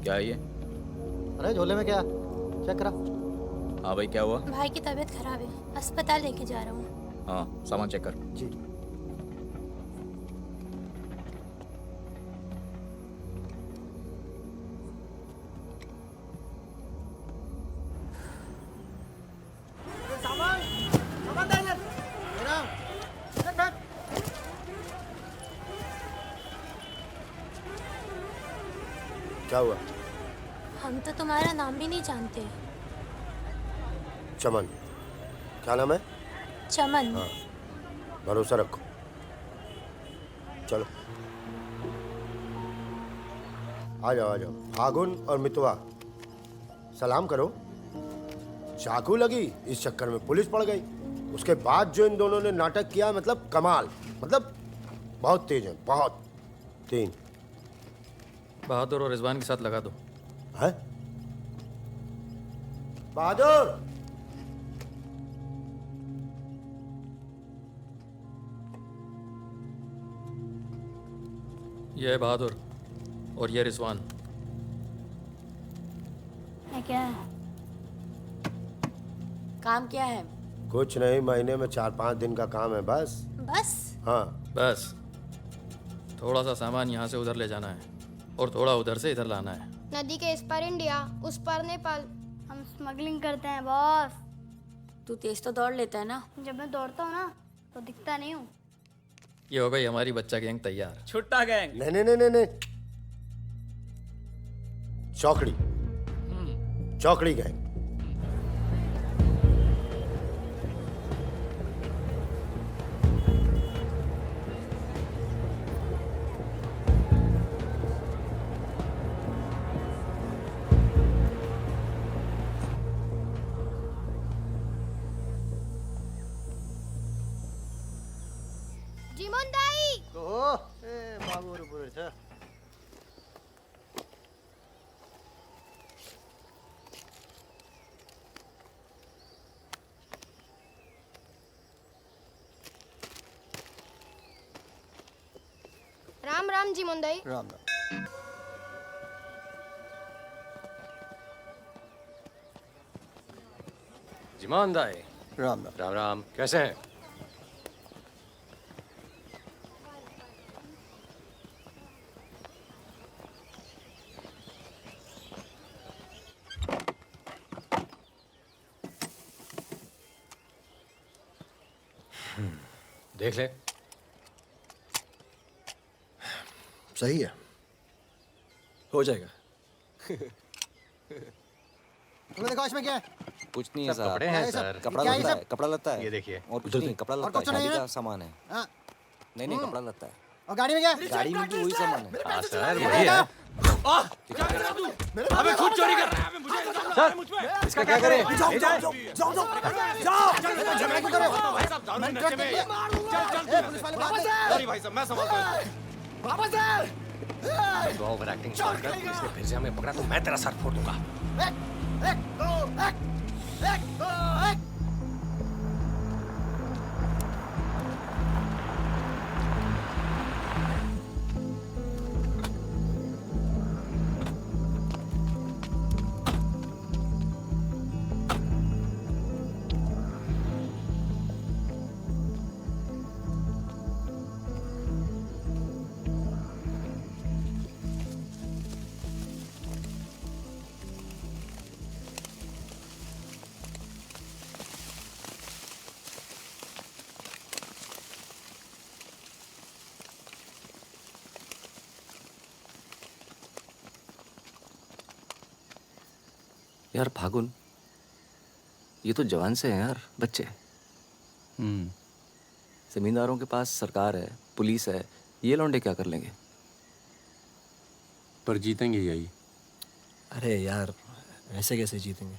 क्या है ये? अरे झोले में क्या? चेक करा। हाँ भाई, क्या हुआ? भाई की तबीयत खराब है, अस्पताल लेके जा रहा हूँ। हाँ, सामान चेक कर। जी। सामान सामान दे इधर। मेरा रख रख। क्या हुआ? हम तो तुम्हारा नाम भी नहीं जानते। चमन। क्या नाम है? चमन। हाँ, भरोसा रखो। चलो आ जाओ आ जाओ। फागुन और मितवा, सलाम करो। चाकू लगी, इस चक्कर में पुलिस पड़ गई। उसके बाद जो इन दोनों ने नाटक किया, मतलब कमाल, मतलब बहुत तेज है, बहुत। 3 बहादुर और रिजवान के साथ लगा दो। है? बहादुर! ये है बहादुर और ये रिजवान। है क्या? काम क्या है? कुछ नहीं, महीने में 4-5 दिन का काम है बस। बस? हाँ। बस थोड़ा सा सामान यहाँ से उधर ले जाना है और थोड़ा उधर से इधर लाना है। नदी के इस पार इंडिया, उस पार नेपाल। हम स्मगलिंग करते हैं बॉस। तू तेज तो दौड़ लेता है ना। जब मैं दौड़ता हूँ ना तो दिखता नहीं हूँ। ये हो गई हमारी बच्चा गैंग तैयार। छुट्टा गैंग। नहीं नहीं नहीं नहीं नहीं, चौकड़ी। चौकड़ी गैंग। जीमोन दाई। ओह, ए बाबू रे पूरे छ। राम राम जीमोन दाई। राम राम। जिमान दाई। राम राम। राम राम, कैसे हैं? देख ले। सही है। हो जाएगा। तुमने देखा इसमें क्या है? कुछ नहीं है सब साहब। कपड़े हैं सर। कपड़ा क्या है लत्ता सब? है, कपड़ा लत्ता है। ये देखिए। और कुछ उधर नहीं, देखिए। कपड़ा और लत्ता है, कुछ नहीं शादी है? का सामान है। हाँ। नहीं नहीं, कपड़ा लत्ता है। और गाड़ी में क्या? गाड़ी में भी वही सामान है। हाँ सर, वही है। अबे खुद चोरी कर रहा है। मुझे इसका क्या करें? जाओ जाओ जाओ जाओ जाओ। झगड़ा क्यों कर रहे हो? भाई साहब, दारू नशे में। ए, पुलिस वाले बात है। सॉरी भाई साहब, मैं संभालता हूँ। वापस आ। तू ओवर एक्टिंग स्टार्ट कर। इसने फिर से हमें पकड़ा तो मैं तेरा सर फोड़ दूंगा। एक दो एक। यार फागुन, ये तो जवान से हैं यार, बच्चे। जमींदारों के पास सरकार है, पुलिस है, ये लौंडे क्या कर लेंगे? पर जीतेंगे यही। अरे यार, ऐसे कैसे जीतेंगे?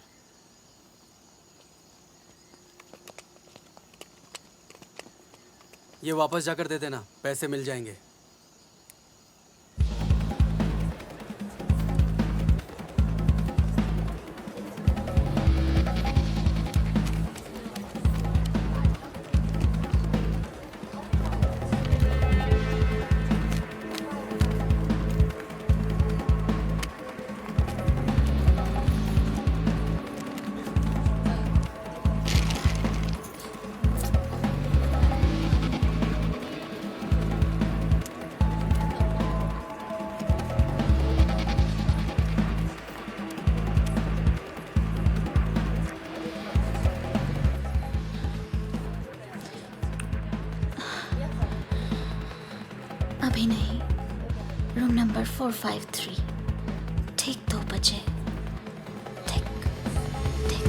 ये वापस जाकर दे देना, पैसे मिल जाएंगे। अभी नहीं, रूम नंबर 453, ठीक 2 बजे। ठीक ठीक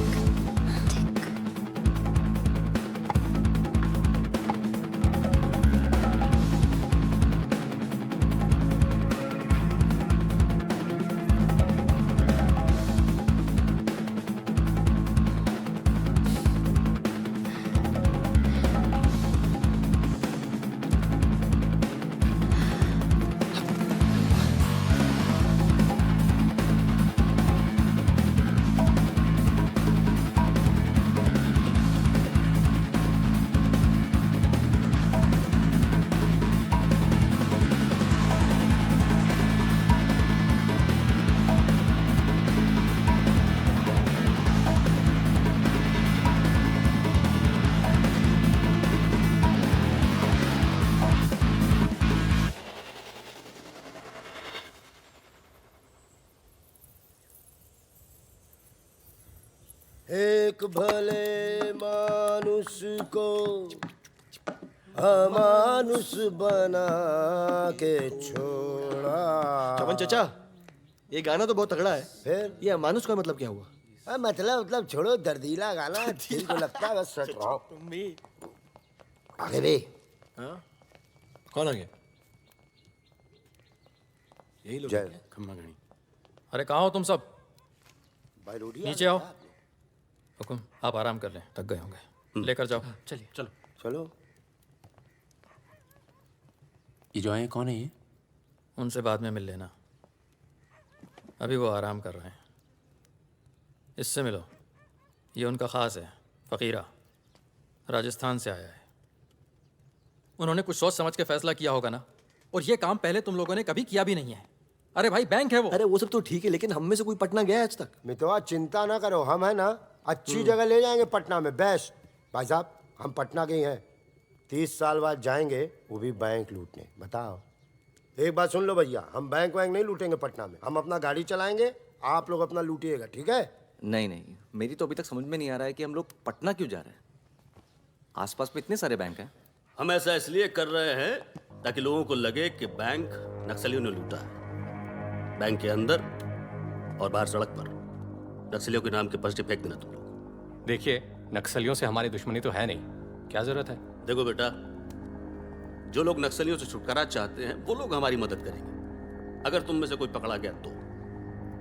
ठीक। एक भले मानुष को अमानुष बना के छोड़ा। चमन चचा, ये गाना तो बहुत तगड़ा है। फिर ये अमानुष का मतलब क्या हुआ? मतलब छोड़ो, दर्दीला गाना दिल को लगता है बस सच रहो। तुम भी आगे भी हाँ? कौन आ गया? यही लोग जय। खम्मा घड़ी। अरे कहाँ हो तुम सब? भाई रोटी नीचे आओ। हुकुम, आप आराम कर लें, थक गए होंगे। लेकर जाओ। चलिए चलो। चलो। ये जो आए कौन है ये? उनसे बाद में मिल लेना, अभी वो आराम कर रहे हैं। इससे मिलो, ये उनका ख़ास है, फ़कीरा, राजस्थान से आया है। उन्होंने कुछ सोच समझ के फैसला किया होगा ना, और ये काम पहले तुम लोगों ने कभी किया भी नहीं है। अरे भाई, बैंक है वो। अरे वो सब तो ठीक है, लेकिन हम में से कोई पटना गया है आज तक? मितवा चिंता ना करो, हम है ना अच्छी जगह ले जाएंगे पटना में, बेस्ट। भाई साहब, हम पटना के ही हैं, 30 साल बाद जाएंगे, वो भी बैंक लूटने। बताओ, एक बात सुन लो भैया, हम बैंक वैंक नहीं लूटेंगे पटना में, हम अपना गाड़ी चलाएंगे, आप लोग अपना लूटिएगा, ठीक है? नहीं नहीं, मेरी तो अभी तक समझ में नहीं आ रहा है कि हम लोग पटना क्यों जा रहे हैं। आसपास में इतने सारे बैंक हैं। हम ऐसा इसलिए कर रहे हैं ताकि लोगों को लगे कि बैंक नक्सलियों ने लूटा है। बैंक के अंदर और बाहर सड़क पर नक्सलियों के नाम के पर्चे फेंक देना तुम लोग। देखिए, नक्सलियों से हमारी दुश्मनी तो है नहीं, क्या जरूरत है? देखो बेटा, जो लोग नक्सलियों से छुटकारा चाहते हैं वो लोग हमारी मदद करेंगे। अगर तुम में से कोई पकड़ा गया तो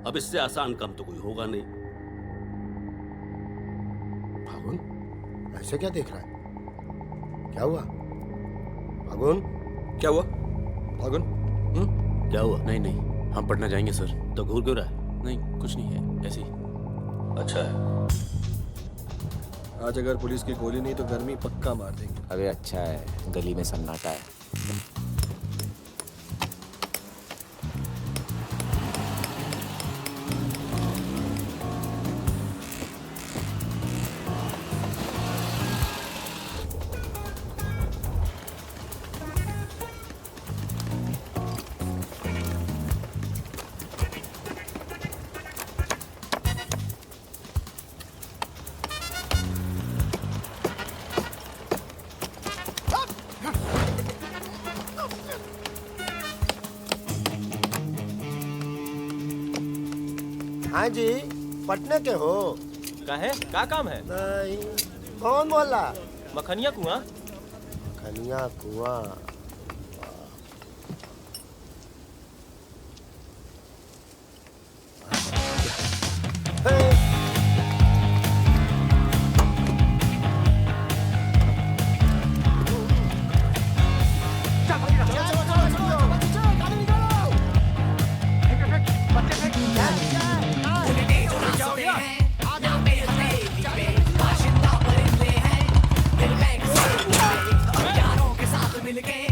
अब इससे आसान काम तो कोई होगा नहीं। फागुन, ऐसे क्या देख रहा है? क्या हुआ फागुन? क्या हुआ फागुन? क्या हुआ? नहीं नहीं, हम पटना जाएंगे सर। तो घूर क्यों रहा है? नहीं, कुछ नहीं है, ऐसे ही। अच्छा है। आज अगर पुलिस की गोली नहीं तो गर्मी पक्का मार देंगे। अबे अच्छा है, गली में सन्नाटा है। हाँ जी, पटना के हो? काहे? का काम है? नहीं। कौन मोहल्ला? मखनिया कुआं। खनिया कुआं। मिल के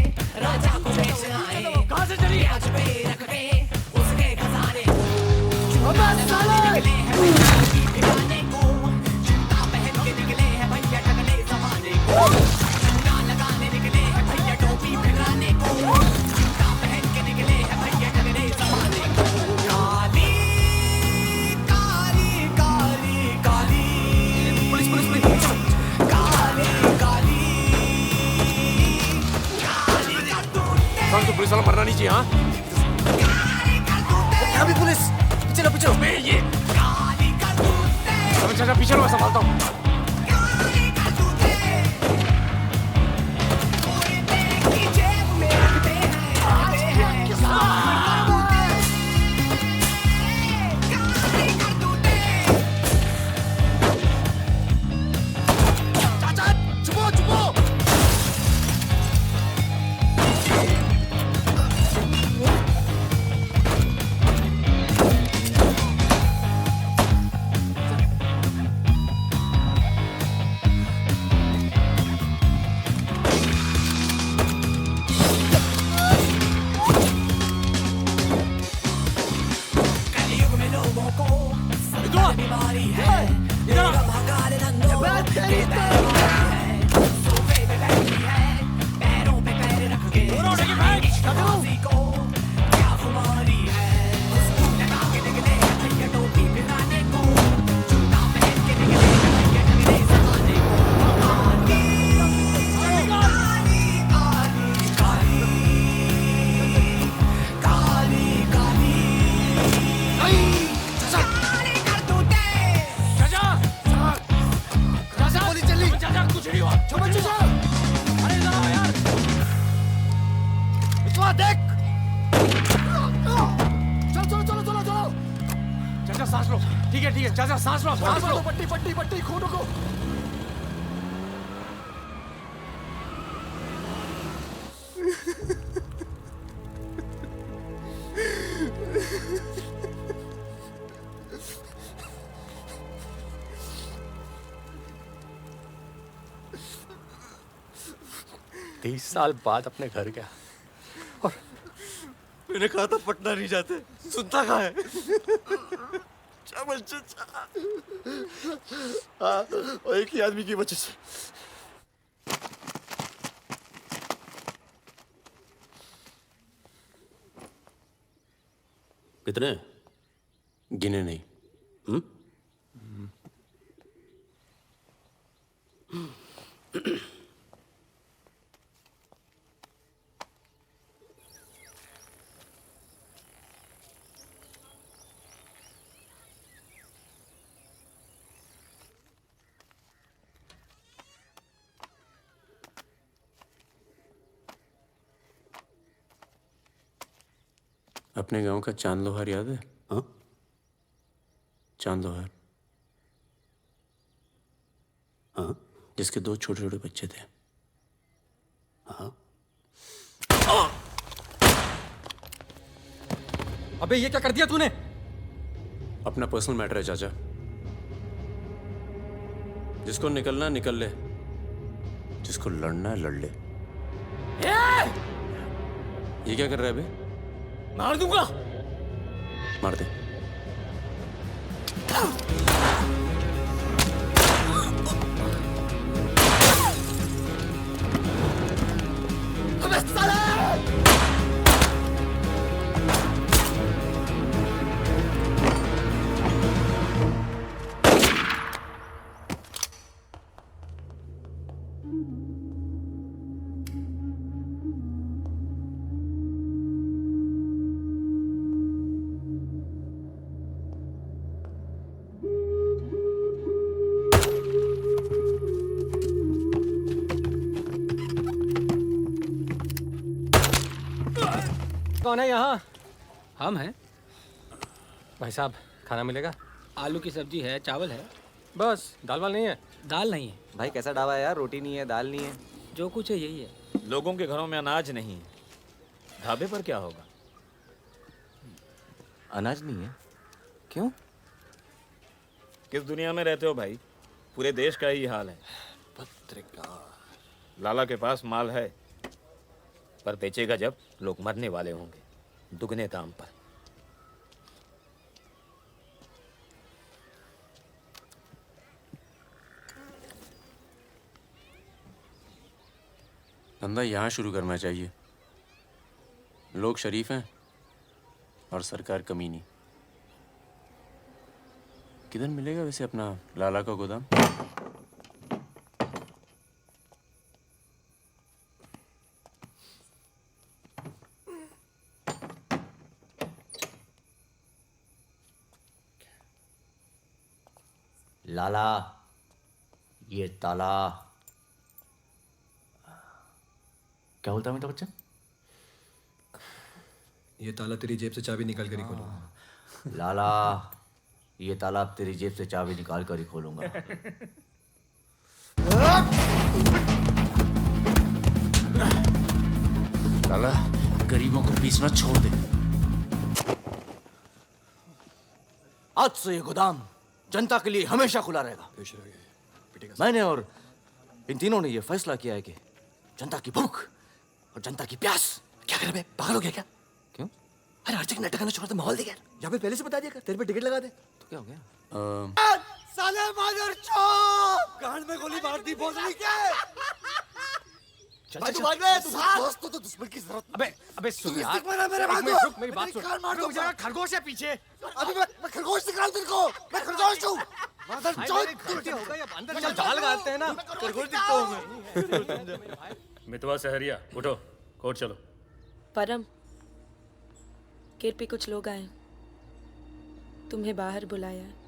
पुलिस वाला मरना नहीं चाहिए। हाँ यहाँ भी पुलिस। चलो पीछे ये चाचा पीछे मैं संभालता हूँ। साल बाद अपने घर गया और मैंने कहा था पटना नहीं जाते, सुनता कहाँ है? हाँ, और एक ही आदमी की वजह से। कितने? गिने नहीं। अपने गांव का चांद लोहार याद है? हाँ? चांद लोहार, हाँ? जिसके 2 छोटे छोटे बच्चे थे। हाँ? अबे ये क्या कर दिया तूने? अपना पर्सनल मैटर है चाचा, जिसको निकलना निकल ले, जिसको लड़ना है लड़ ले। ये क्या कर रहा है बे? मार दूंगा। मार दे। अबे साले! कौन है यहाँ? हम हैं। भाई साहब खाना मिलेगा? आलू की सब्जी है, चावल है, बस दाल वाल नहीं है? दाल नहीं है। भाई कैसा ढाबा है यार, रोटी नहीं है, दाल नहीं है। जो कुछ है यही है। लोगों के घरों में अनाज नहीं है, ढाबे पर क्या होगा? अनाज नहीं है? क्यों? किस दुनिया में रहते हो भाई? पूरे देश का ही हाल है। पत्रकार लाला के पास माल है, पर बेचेगा जब लोग मरने वाले होंगे, दुगने दाम पर। धंधा यहाँ शुरू करना चाहिए। लोग शरीफ हैं और सरकार कमीनी। किधर मिलेगा वैसे अपना लाला का गोदाम? लाला, ये ताला। क्या बोलता है मेरा बच्चा? ये ताला तेरी जेब से चाबी निकाल कर ही खोलूंगा। लाला, ये ताला अब तेरी जेब से चाबी निकाल कर ही खोलूंगा। लाला, गरीबों को पीसना छोड़ दे। आज से ये गोदाम जनता के लिए हमेशा खुला रहेगा। मैंने और इन तीनों ने ये फैसला किया है कि जनता की भूख और जनता की प्यास। क्या कर बे, पागल हो गया क्या? क्यों? अरे हर जगह नाटक करना छोड़ा तो माहौल दे यार। या फिर पहले से बता दिया कर, तेरे पे टिकट लगा दे। तो क्या हो गया? साले मादर चौक गांड में गोली मार दी बोल रही क्या? भाई तू भाग रहा है, तू दोस्त तो दुश्मन की जरूरत। अबे सुन यार, मेरे बात रुक, मेरी बात सुन। रुक जा, खरगोश है पीछे। अभी मैं खरगोश दिखा तेरे को। मैं खरगोश हूँ। मादर चौक गलती हो गई, अब अंदर चल, जाल लगाते हैं ना। खरगोश दिखता हूँ मैं। मितवा सहरिया, उठो, कोर्ट चलो। परम, गेट पे कुछ लोग आए, तुम्हें बाहर बुलाया है।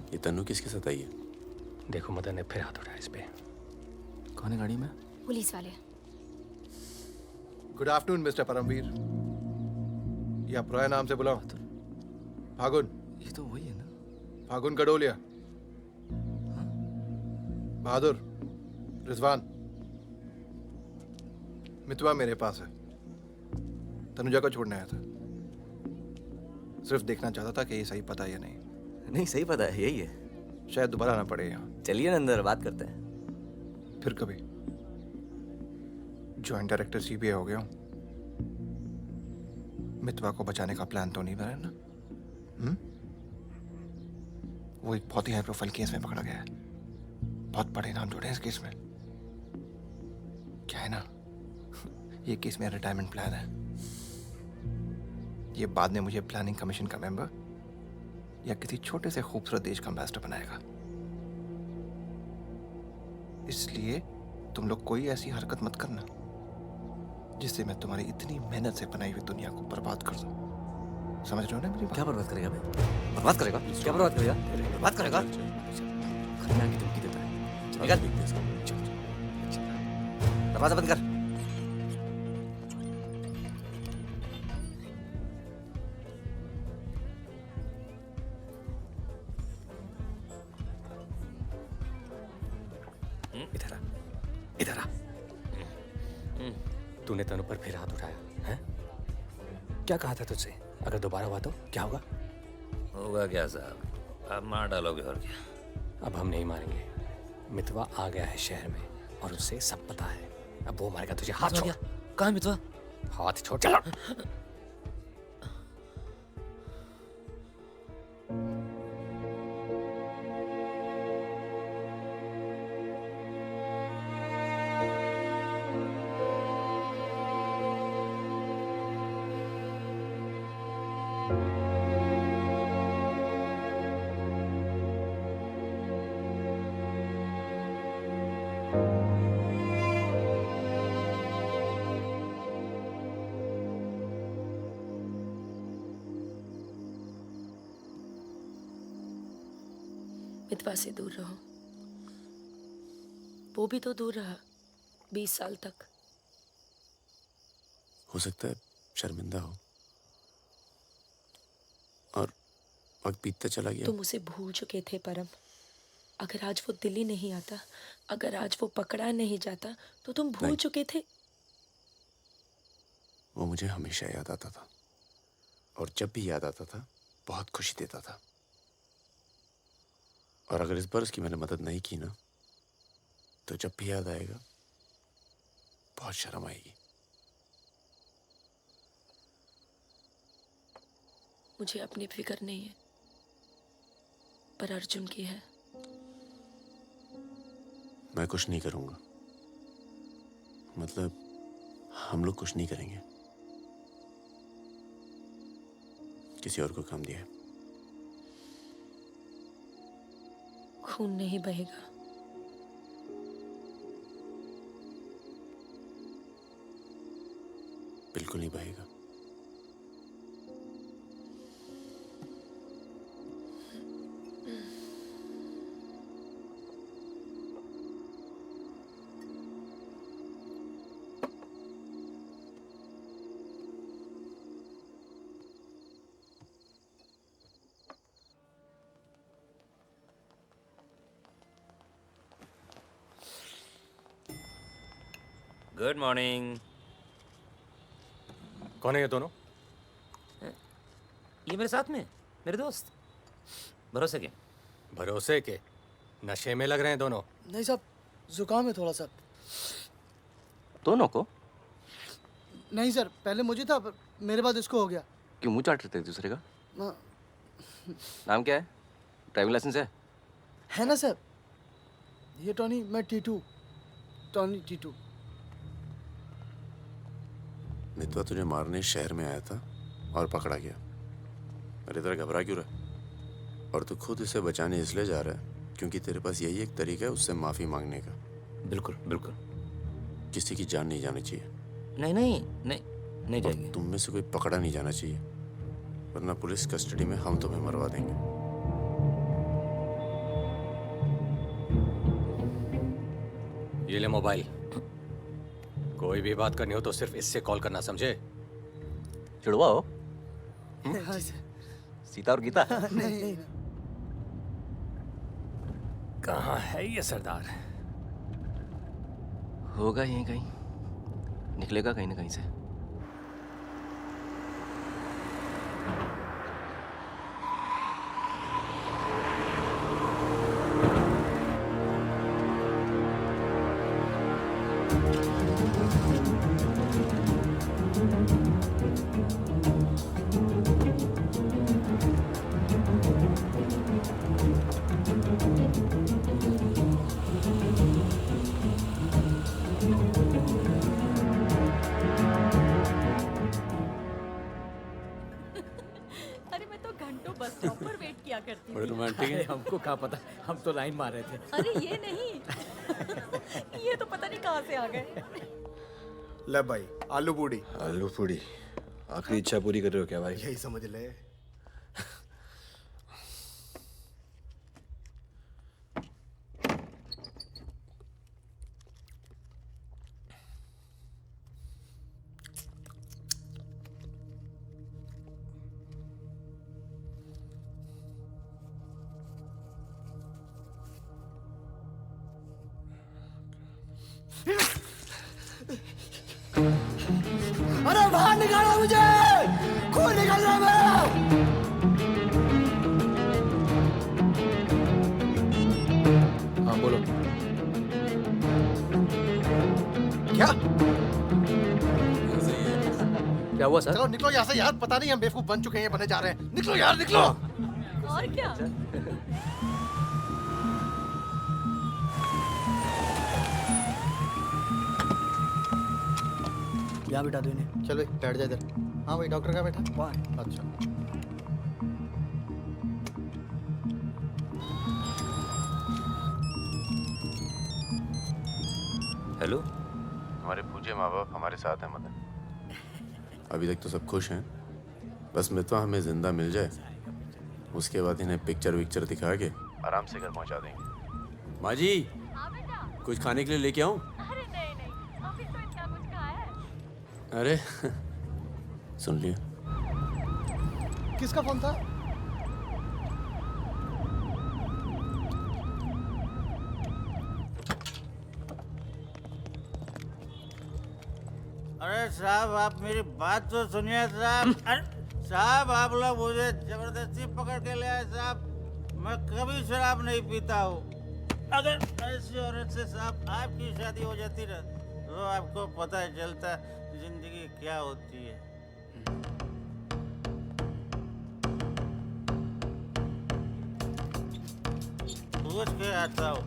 ये तन्नू किसके साथ आई है? देखो मदन ने फिर हाथ उठाया इस पे। कौन है गाड़ी में? पुलिस वाले। Good afternoon mister Paramvir. ये आप रॉय नाम से बुलाओ। फागुन। ये तो वही है ना। फागुन गडोलिया। बहादुर, रिजवान। मितवा मेरे पास है। तनुजा को छोड़ने आया था। सिर्फ देखना चाहता था कि ये सही पता है या नहीं। नहीं, सही पता है, यही है। शायद दोबारा आना पड़े यहाँ। चलिए ना अंदर बात करते हैं। फिर कभी। जॉइंट डायरेक्टर सीबीआई हो गया हूँ। मितवा को बचाने का प्लान तो नहीं बना ना? वो एक बहुत ही हाई प्रोफाइल केस में पकड़ा गया है। बहुत बड़े नाम जुड़े हैं इस केस में। क्या है ना, ये केस मेरा रिटायरमेंट प्लान है। ये बाद में मुझे प्लानिंग कमीशन का मेंबर या किसी छोटे से खूबसूरत देश का एम्बेसडर बनाएगा। इसलिए तुम लोग कोई ऐसी हरकत मत करना जिससे मैं तुम्हारी इतनी मेहनत से बनाई हुई दुनिया को बर्बाद कर दूं। समझ रहे हो ना मेरी बात? क्या बर्बाद करेगा बे? बर्बाद करेगा? क्या बर्बाद करेगा? बर्बाद करेगा? खन्ना की धमकी देता है। निकल। दरवाजा बंद कर। इधर आ, इधर आ। तूने तनु पर फिर हाथ उठाया है? क्या कहा था तुझसे? अगर दोबारा हुआ तो क्या होगा? होगा क्या साहब, आप मार डालोगे और क्या? अब हम नहीं मारेंगे। मितवा आ गया है शहर में और उसे सब पता है। अब वो मारेगा तुझे। हाथ छोड़। कहाँ मितवा? हाथ छोड़। चलो। मितवा से दूर रहो। वो भी तो दूर रहा 20 साल तक। हो सकता है शर्मिंदा हो और वक्त बीतता चला गया। तुम उसे भूल चुके थे परम। अगर आज वो दिल्ली नहीं आता, अगर आज वो पकड़ा नहीं जाता, तो तुम भूल चुके थे। वो मुझे हमेशा याद आता था और जब भी याद आता था बहुत खुशी देता था। और अगर इस बार उसकी मैंने मदद नहीं की ना, तो जब भी याद आएगा बहुत शर्म आएगी। मुझे अपनी फिक्र नहीं है, पर अर्जुन की है। मैं कुछ नहीं करूंगा, मतलब हम लोग कुछ नहीं करेंगे, किसी और को काम दिया है। खून नहीं बहेगा। बिल्कुल नहीं बहेगा। Good morning. कौन है ये दोनों? ये मेरे साथ में मेरे दोस्त। भरोसे के? भरोसे के? नशे में लग रहे हैं दोनों। नहीं साहब, जुकाम है थोड़ा सा। दोनों को? नहीं सर, पहले मुझे था, पर मेरे बाद इसको हो गया। क्यों मुंह चाट रहे थे एक दूसरे का? हाँ। नाम क्या है? ड्राइविंग लाइसेंस है ना सर? ये टॉनी, मैं टीटू। टॉनी टीटू। मितवा तुझे मारने शहर में आया था और पकड़ा गया। अरे तेरा घबरा क्यों रहा? और तू खुद इसे बचाने इसलिए जा रहा है क्योंकि तेरे पास यही एक तरीका है उससे माफी मांगने का। बिल्कुल बिल्कुल। किसी की जान नहीं जानी चाहिए। नहीं नहीं नहीं नहीं जाएगी। तुम में से कोई पकड़ा नहीं जाना चाहिए, वरना पुलिस कस्टडी में हम तुम्हें मरवा देंगे। ये ले मोबाइल। कोई भी बात करनी हो तो सिर्फ इससे कॉल करना, समझे? जुड़वा हो? हाँ सर। सीता और गीता? नहीं। कहाँ है ये सरदार? होगा यहीं कहीं, निकलेगा कहीं ना कहीं से। अरे मैं तो घंटों बस स्टॉप पर वेट किया करती बड़े थी। रोमांटिक है। हमको क्या पता, हम तो लाइन मार रहे थे। अरे ये नहीं ये तो पता नहीं कहाँ से आ गए। ले भाई, आलू पूड़ी। आलू पूड़ी? आखिरी इच्छा पूरी कर रहे हो क्या भाई? यही समझ ले। अरे बाहर निकालो मुझे, खून निकल रहा है मेरा। हाँ बोलो। क्या? क्या हुआ सर? चलो निकलो यहाँ से यार, पता नहीं हम बेवकूफ बन चुके हैं, ये बने जा रहे हैं। निकलो यार, निकलो। और क्या? यहाँ बिठा दो इन्हें। चलो बैठ जा इधर। हाँ भाई, डॉक्टर का बैठा? वहाँ। अच्छा। हेलो। हमारे पूज्य माँ बाप हमारे साथ हैं मदन। अभी तक तो सब खुश हैं, बस मितवा हमें जिंदा मिल जाए, उसके बाद इन्हें पिक्चर विक्चर दिखा के आराम से घर पहुंचा देंगे। माँ जी, कुछ खाने के लिए लेके आऊं? अरे नहीं अभी तो इतना कुछ खाया है। अरे सुन लिया। किसका फोन था? अरे साहब, आप मेरी बात तो सुनिए साहब। अरे साहब, आप लोग मुझे जबरदस्ती पकड़ के ले आए साहब। मैं कभी शराब नहीं पीता हूँ। अगर ऐसी औरत से साहब आपकी शादी हो जाती ना, तो आपको पता चलता जिंदगी क्या होती है। पूछ के आता हूँ।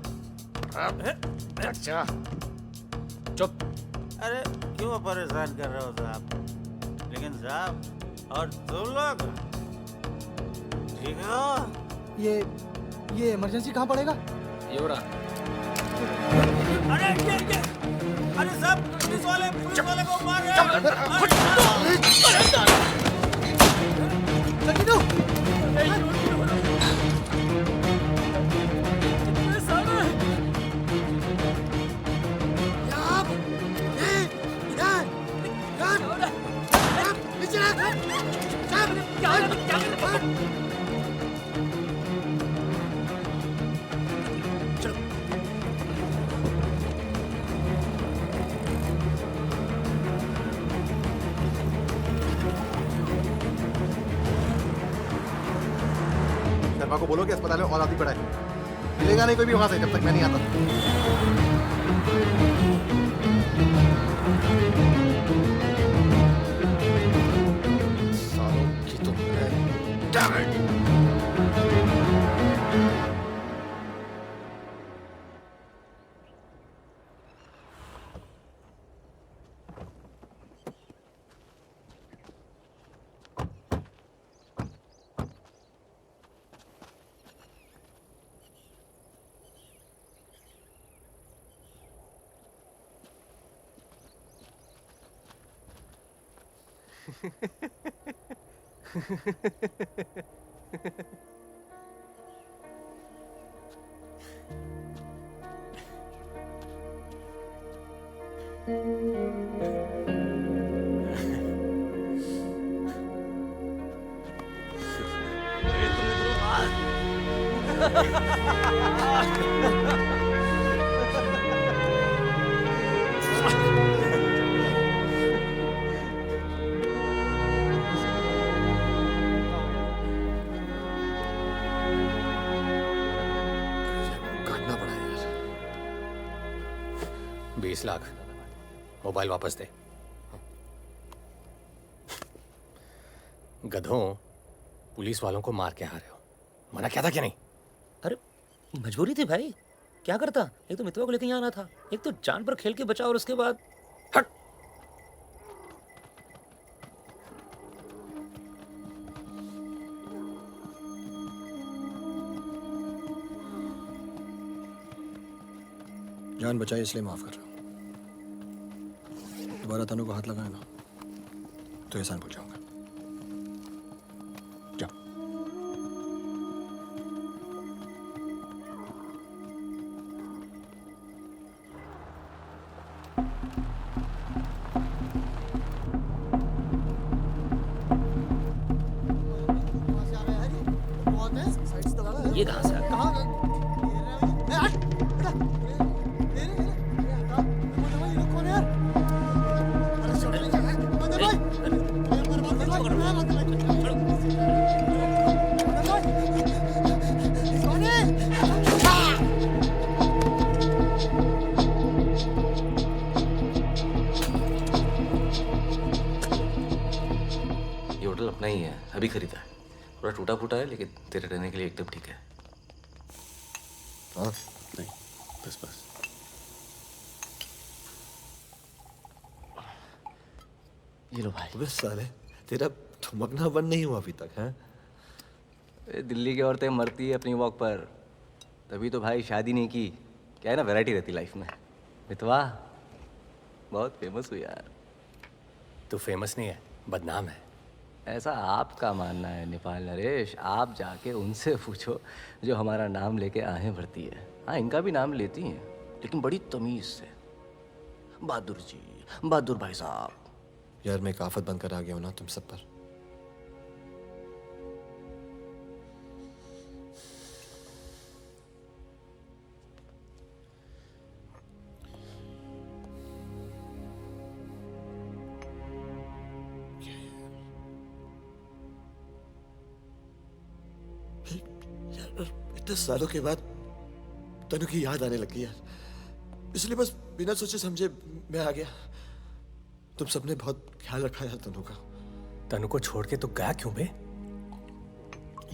अच्छा, चुप। अरे क्यों परेशान कर रहे हो साहब? लेकिन साहब और तुम लोग ठीक हो? ये इमरजेंसी कहाँ पड़ेगा? ये हो रहा। अरे साहब पुलिस वाले को मार रहे हैं। शर्मा को बोलो कि अस्पताल में और आदमी पड़ा है। मिलेगा नहीं कोई भी वहां से जब तक मैं नहीं आता। सालों की तो Damn it! काटना पड़ा यार। 20 लाख मोबाइल वापस दे। गधों, पुलिस वालों को मार के आ रहे हो, मना क्या था कि नहीं? अरे मजबूरी थी भाई, क्या करता? एक तो मितवा को लेके यहाँ आना था, एक तो जान पर खेल के बचा, और उसके बाद हट। जान बचाई इसलिए माफ कर रहा हूँ। दोबारा तनु को हाथ लगाए ना तो एहसान भूल जाऊंगा। जाओ। ये कहाँ से आ गया? ये होटल अपना ही है, अभी खरीदा है। थोड़ा टूटा फूटा है लेकिन तेरे रहने के लिए एकदम ठीक है। हाँ नहीं, बस बस। ये लो भाई। अबे साले, तेरा थमकना बंद नहीं हुआ अभी तक है? दिल्ली की औरतें मरती है अपनी वॉक पर, तभी तो भाई शादी नहीं की। क्या है ना, वैरायटी रहती लाइफ में। मितवा बहुत फेमस हुई यार। तू फेमस नहीं है, बदनाम है। ऐसा आपका मानना है नेपाल नरेश। आप जाके उनसे पूछो जो हमारा नाम लेके आहें भरती है। हाँ, इनका भी नाम लेती हैं लेकिन बड़ी तमीज से। बहादुर जी, बहादुर भाई साहब। यार मैं एक आफत बनकर आ गया हूं ना तुम सब पर। इतने सालों के बाद तनु की याद आने लगी यार, इसलिए बस बिना सोचे समझे मैं आ गया। तुम सबने बहुत ख्याल रखा यार तनु का। तनु को छोड़ के तो गया क्यों बे?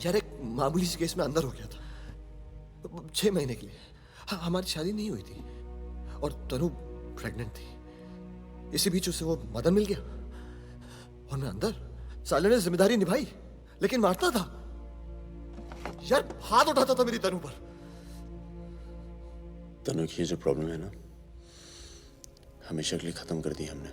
यार एक मामूली सी केस में अंदर हो गया था 6 महीने के लिए। हाँ, हमारी शादी नहीं हुई थी और तनु प्रेग्नेंट थी। इसी बीच उसे वो मदन मिल गया और मैं अंदर। साले ने जिम्मेदारी निभाई लेकिन मारता था यार, हाथ उठाता था मेरी तनु पर। तनु की जो प्रॉब्लम है ना, हमेशा के लिए खत्म कर दी हमने।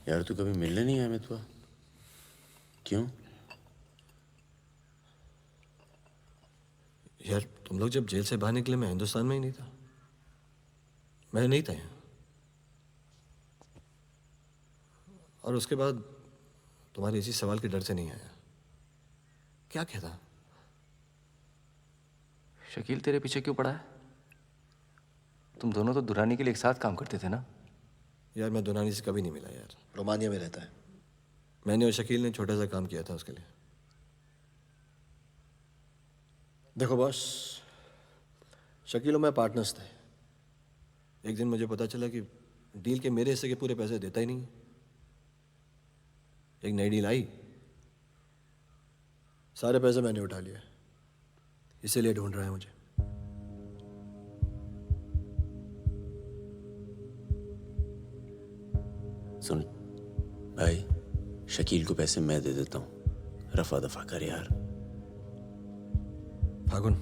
यार तू कभी मिलने नहीं आया मितवा? क्यों? यार तुम लोग जब जेल से बाहर निकले मैं हिंदुस्तान में ही नहीं था, मैं नहीं था यहाँ। और उसके बाद तुम्हारे इसी सवाल के डर से नहीं आया। क्या कहता? शकील तेरे पीछे क्यों पड़ा है? तुम दोनों तो दुरानी के लिए एक साथ काम करते थे ना? यार मैं दुरानी से कभी नहीं मिला यार, रोमानिया में रहता है। मैंने और शकील ने छोटा सा काम किया था उसके लिए। देखो बॉस, शकील और मैं पार्टनर्स थे। एक दिन मुझे पता चला कि डील के मेरे हिस्से के पूरे पैसे देता ही नहीं। एक नई डील आई, सारे पैसे मैंने उठा लिए, इसीलिए ढूंढ रहा है मुझे। सुन भाई, शकील को पैसे मैं दे देता हूँ, रफा दफा कर यार। फागुन,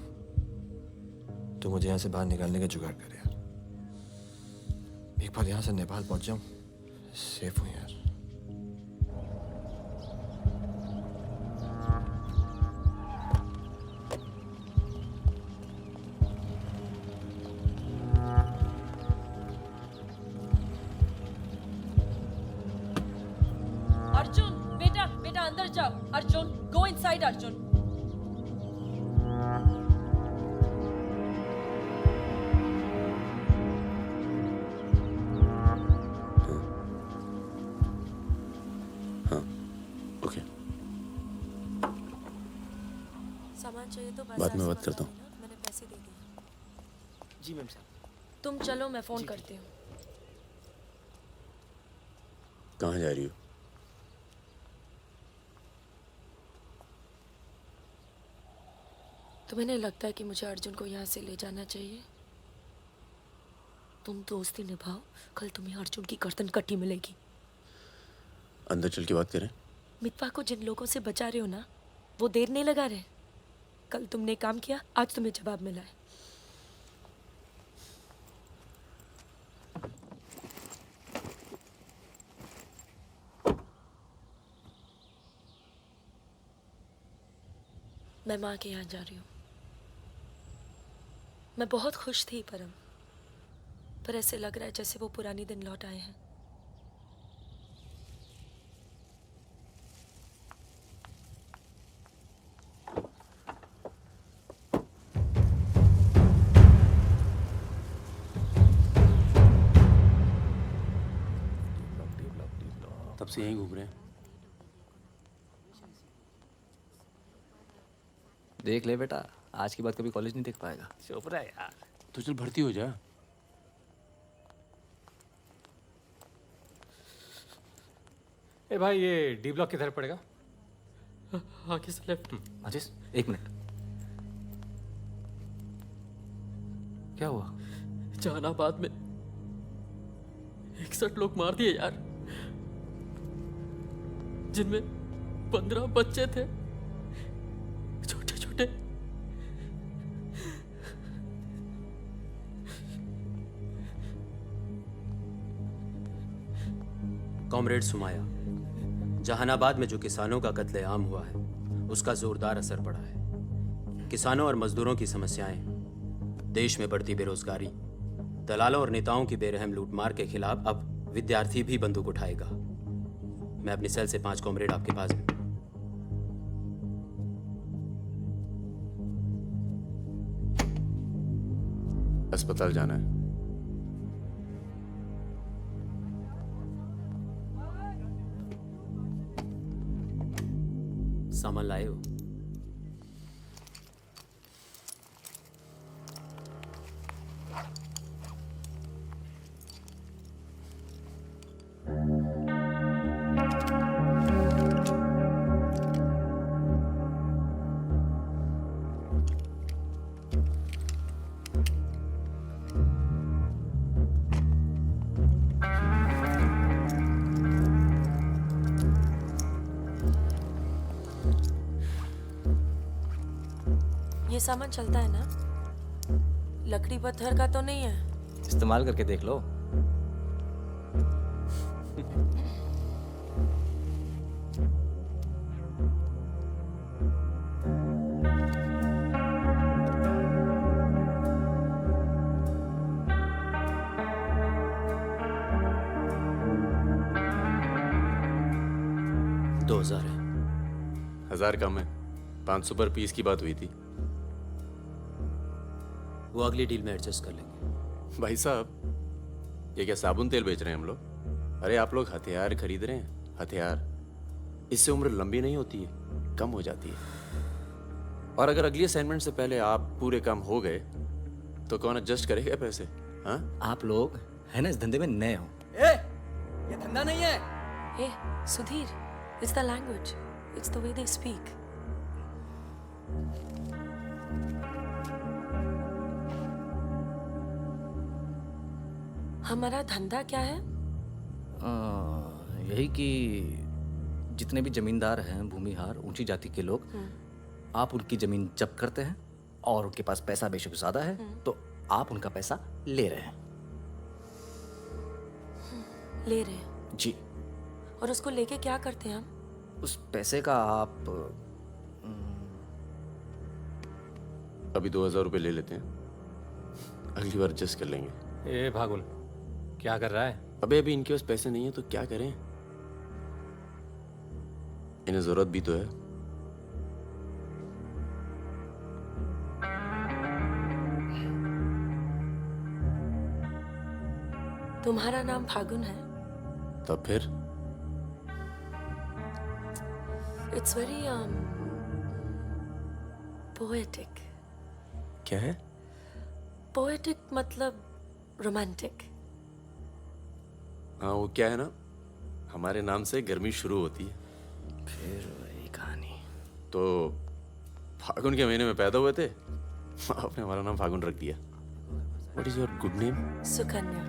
तू मुझे यहाँ से बाहर निकालने का जुगाड़ कर यार। एक बार यहाँ से नेपाल पहुँच जाऊँ, सेफ हूँ यार। अर्जुन, बेटा बेटा अंदर जाओ। Arjun, go inside Arjun. सामान चाहिए तो बाद में बात करता हूँ। मैंने पैसे दे दिए। जी मैम साहब। तुम चलो, मैं फोन करती हूँ। कहाँ जा रही हो? तुम्हें नहीं लगता है कि मुझे अर्जुन को यहाँ से ले जाना चाहिए? तुम दोस्ती निभाओ, कल तुम्हें अर्जुन की गर्दन कटी मिलेगी। अंदर चल के बात करें। मितवा को जिन लोगों से बचा रहे हो ना, वो देर नहीं लगा रहे। कल तुमने काम किया, आज तुम्हें जवाब मिला है। मैं माँ के यहाँ जा रही हूँ। मैं बहुत खुश थी परम, पर ऐसे लग रहा है जैसे वो पुरानी दिन लौट आए हैं। तब से यहीं घूम रहे हैं। देख ले बेटा, आज के बाद कभी कॉलेज नहीं देख पाएगा। चुप रहा यार। तो चल भर्ती हो जा। ए भाई, ये डी ब्लॉक किधर पड़ेगा? आगे से लेफ्ट। अजीज, एक मिनट। क्या हुआ? जहानाबाद में 61 लोग मार दिए यार, जिनमें 15 बच्चे थे, छोटे छोटे। कॉमरेड सुमाया, जहानाबाद में जो किसानों का कत्लेआम हुआ है उसका जोरदार असर पड़ा है। किसानों और मजदूरों की समस्याएं, देश में बढ़ती बेरोजगारी, दलालों और नेताओं की बेरहम लूटमार के खिलाफ अब विद्यार्थी भी बंदूक उठाएगा। मैं अपनी सेल से 5 कॉमरेड आपके पास हूं। अस्पताल जाना है। सामान लाए हो? सामान चलता है ना? लकड़ी पत्थर का तो नहीं है? इस्तेमाल करके देख लो। है। 1000 कम है। 500 पर पीस की बात हुई थी। वो अगली डील में एडजस्ट कर लेंगे। भाई साहब, ये क्या साबुन तेल बेच रहे हैं हम लोग? अरे आप लोग हथियार खरीद रहे हैं, हथियार। इससे उम्र लंबी नहीं होती है, कम हो जाती है। और अगर अगली असाइनमेंट से पहले आप पूरे काम हो गए तो कौन एडजस्ट करेगा पैसे? हाँ, आप लोग है ना इस धंधे में नए हो। ये धंधा नहीं है। Hey, Sudhir, it's the language. It's the way they speak. हमारा धंधा क्या है? यही कि जितने भी जमींदार हैं, भूमिहार, ऊंची जाति के लोग, आप उनकी जमीन जब्त करते हैं और उनके पास पैसा बेशक ज्यादा है तो आप उनका पैसा ले रहे हैं। ले रहे हैं? जी। और उसको लेके क्या करते हैं हम? उस पैसे का आप अभी 2000 रुपये ले लेते हैं, अगली बार एडजस्ट कर लेंगे। ए भागुल, क्या कर रहा है? अभी इनके पास पैसे नहीं है तो क्या करें? इन्हें जरूरत भी तो है। तुम्हारा नाम फागुन है? तब फिर It's very poetic. क्या है? Poetic मतलब romantic. हाँ, वो क्या है ना, हमारे नाम से गर्मी शुरू होती है। फिर वही कहानी। तो फागुन के महीने में पैदा हुए थे, आपने हमारा नाम फागुन रख दिया। What is your good name? Sukanya.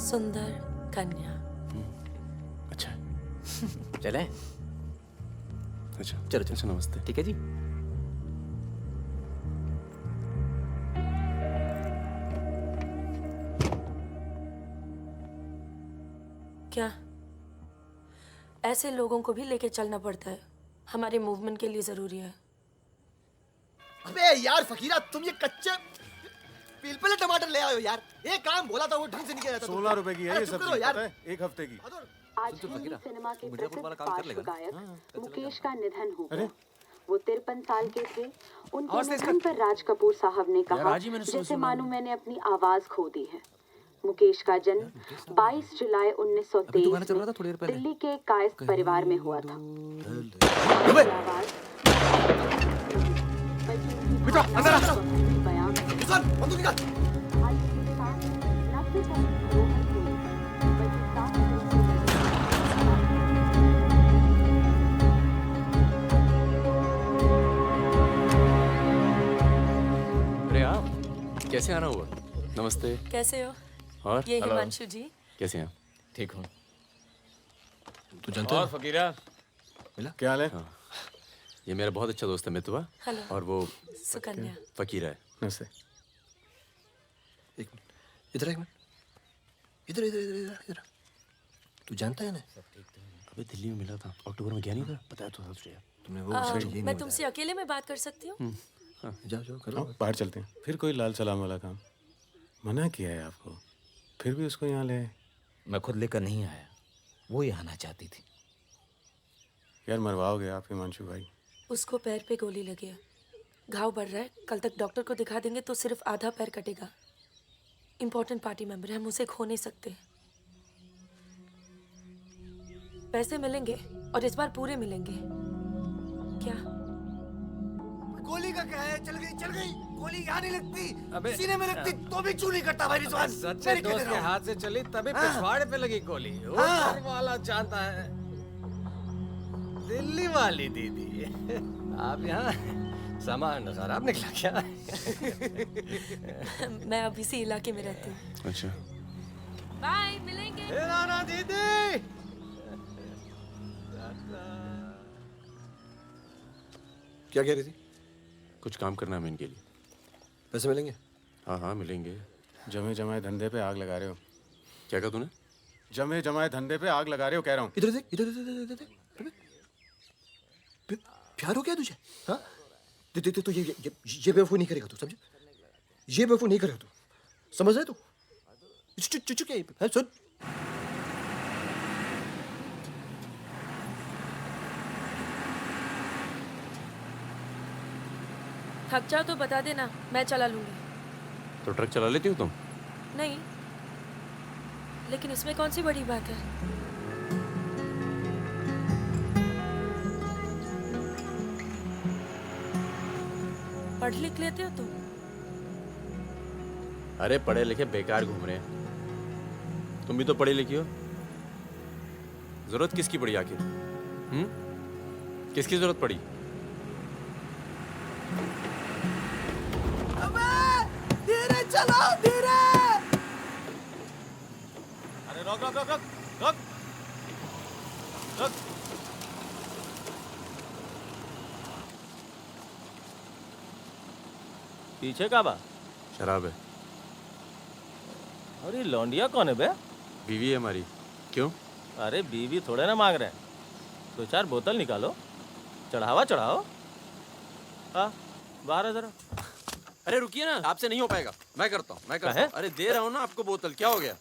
सुंदर कन्या। अच्छा। चलें? अच्छा चलो अच्छा, नमस्ते। ठीक है जी। क्या ऐसे लोगों को भी लेके चलना पड़ता है? हमारे मूवमेंट के लिए जरूरी है। अबे यार फकीरा, तुम ये कच्चे पिलपिले टमाटर ले आयो यार। ये काम बोला था वो ढंग से नहीं किया जाता। 16 रुपए की है ये सब्जी, पता है? एक हफ्ते की। आज हिंदी सिनेमा के प्रसिद्ध पार्श्व गायक मुकेश का निधन हो गया। वो 53 साल के थे। उनके निधन पर राज कपूर साहब ने कहा, जैसे मानो मैंने अपनी आवाज खो दी है। मुकेश का जन्म 22 जुलाई 1923 में दिल्ली के कायस्थ परिवार में हुआ था। अरे आप कैसे आना हुआ? नमस्ते। कैसे हो? और ये हिमांशु जी। कैसे हैं? ठीक हूँ। तू जानता है? और फकीरा मिला? क्या हाल है? हाँ। ये मेरा बहुत अच्छा दोस्त है मितवा। हेलो। और वो सुकन्या। फकीरा है। नमस्ते। एक मिनट, इधर एक मिनट, इधर इधर इधर इधर। तू जानता है ना? अबे दिल्ली में मिला था, अक्टूबर में गया नहीं था, बताया तो था तुझे। तुमने वो मैं तुमसे अकेले में बात कर सकती हूँ? जाओ जाओ करो। बाहर चलते हैं। फिर कोई लाल सलाम वाला काम? मना किया है आपको, फिर भी उसको यहाँ ले आए। मैं खुद लेकर नहीं आया, वो ही आना चाहती थी। यार मरवाओगे आप हिमांशु भाई। उसको पैर पे गोली लगी है, घाव बढ़ रहा है। कल तक डॉक्टर को दिखा देंगे तो सिर्फ आधा पैर कटेगा। इम्पोर्टेंट पार्टी मेंबर है, हम उसे खो नहीं सकते। पैसे मिलेंगे और इस बार पूरे मिलेंगे। क्या गोली का क्या है? चल गई गोली यहाँ नहीं लगती, सीने में लगती तो भी चू नहीं करता भाई रिजवान। सच्चे दोस्त के हाथ से चली तभी पिछवाड़े पे लगी गोली। ऊपर वाला जानता है। दिल्ली वाली दीदी, आप यहाँ सामान खराब निकला क्या? मैं अब इसी इलाके में रहती हूँ। अच्छा। बाय, मिलेंगे। राना दीदी। क्या कह रही थी? कुछ काम करना है इनके लिए। पैसे मिलेंगे? हाँ हाँ मिलेंगे। जमे जमाए धंधे पे आग लगा रहे हो। क्या कहा तूने? जमे जमाए धंधे पे आग लगा रहे हो कह रहा हूँ। इधर देख, इधर इधर इधर देख। प्यार हो गया तुझे? हाँ? तो ये बेवकूफ़ नहीं करेगा तू, समझे? ये बेवकूफ़ नहीं करेगा तू, समझ रहा है तू? चुप क्या सुन। थक जाओ तो बता देना, मैं चला लूंगी। तो ट्रक चला लेती हो तुम? नहीं, लेकिन इसमें कौन सी बड़ी बात है? पढ़ लिख लेते हो तुम? अरे पढ़े लिखे बेकार घूम रहे हैं। तुम भी तो पढ़ी लिखी हो। जरूरत किसकी पड़ी आखिर? किसकी जरूरत पड़ी? धीरे चलो, धीरे। अरे रोक रोक रोक रोक रोक रोक। पीछे का बा? शराब है। अरे लौंडिया कौन है बे? बीवी है हमारी। क्यों? अरे बीवी थोड़े ना मांग रहे हैं, 2-4 बोतल निकालो, चढ़ावा चढ़ाओ। हाँ बाहर है जरा। अरे रुकिए ना, आपसे नहीं हो पाएगा। मैं करता हूँ। अरे दे रहा हूँ ना आपको बोतल, क्या हो गया?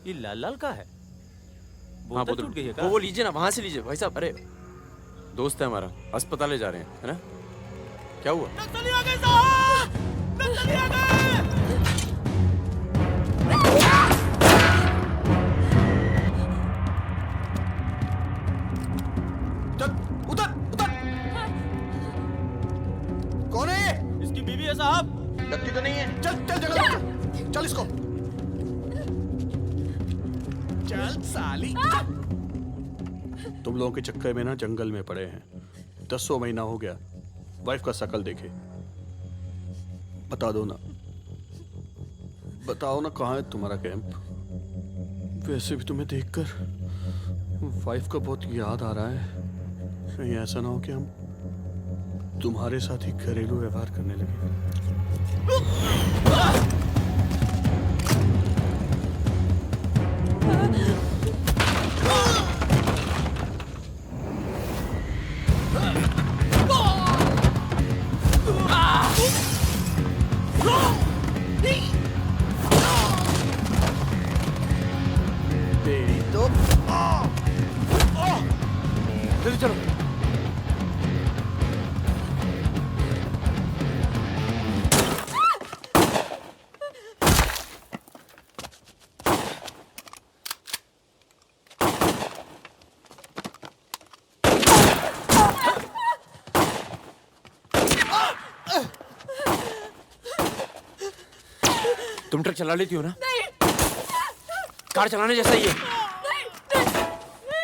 ये लाल लाल का है? हाँ, बोतल टूट गई है क्या? वो लीजिए ना, वहां से लीजिए भाई साहब। अरे दोस्त है हमारा, अस्पताल ले जा रहे हैं, है ना? क्या हुआ? नक्सली आ गए साहब! नक्सली आ गए! उधर उधर। कौन है? इसकी बीवी है साहब। लगती तो नहीं है। चल चल जगह चल इसको। चल साली। तुम लोगों के चक्कर में ना जंगल में पड़े हैं। 10 महीना हो गया, वाइफ का शकल देखे। बता दो ना, बताओ ना कहाँ है तुम्हारा कैंप? वैसे भी तुम्हें देखकर वाइफ का बहुत याद आ रहा है। कहीं ऐसा ना हो कि हम तुम्हारे साथ ही घरेलू व्यवहार करने लगे। तेरी तो जल्दी चलो। तुम ट्रक चला लेती हो ना? कार चलाने जैसा ही है।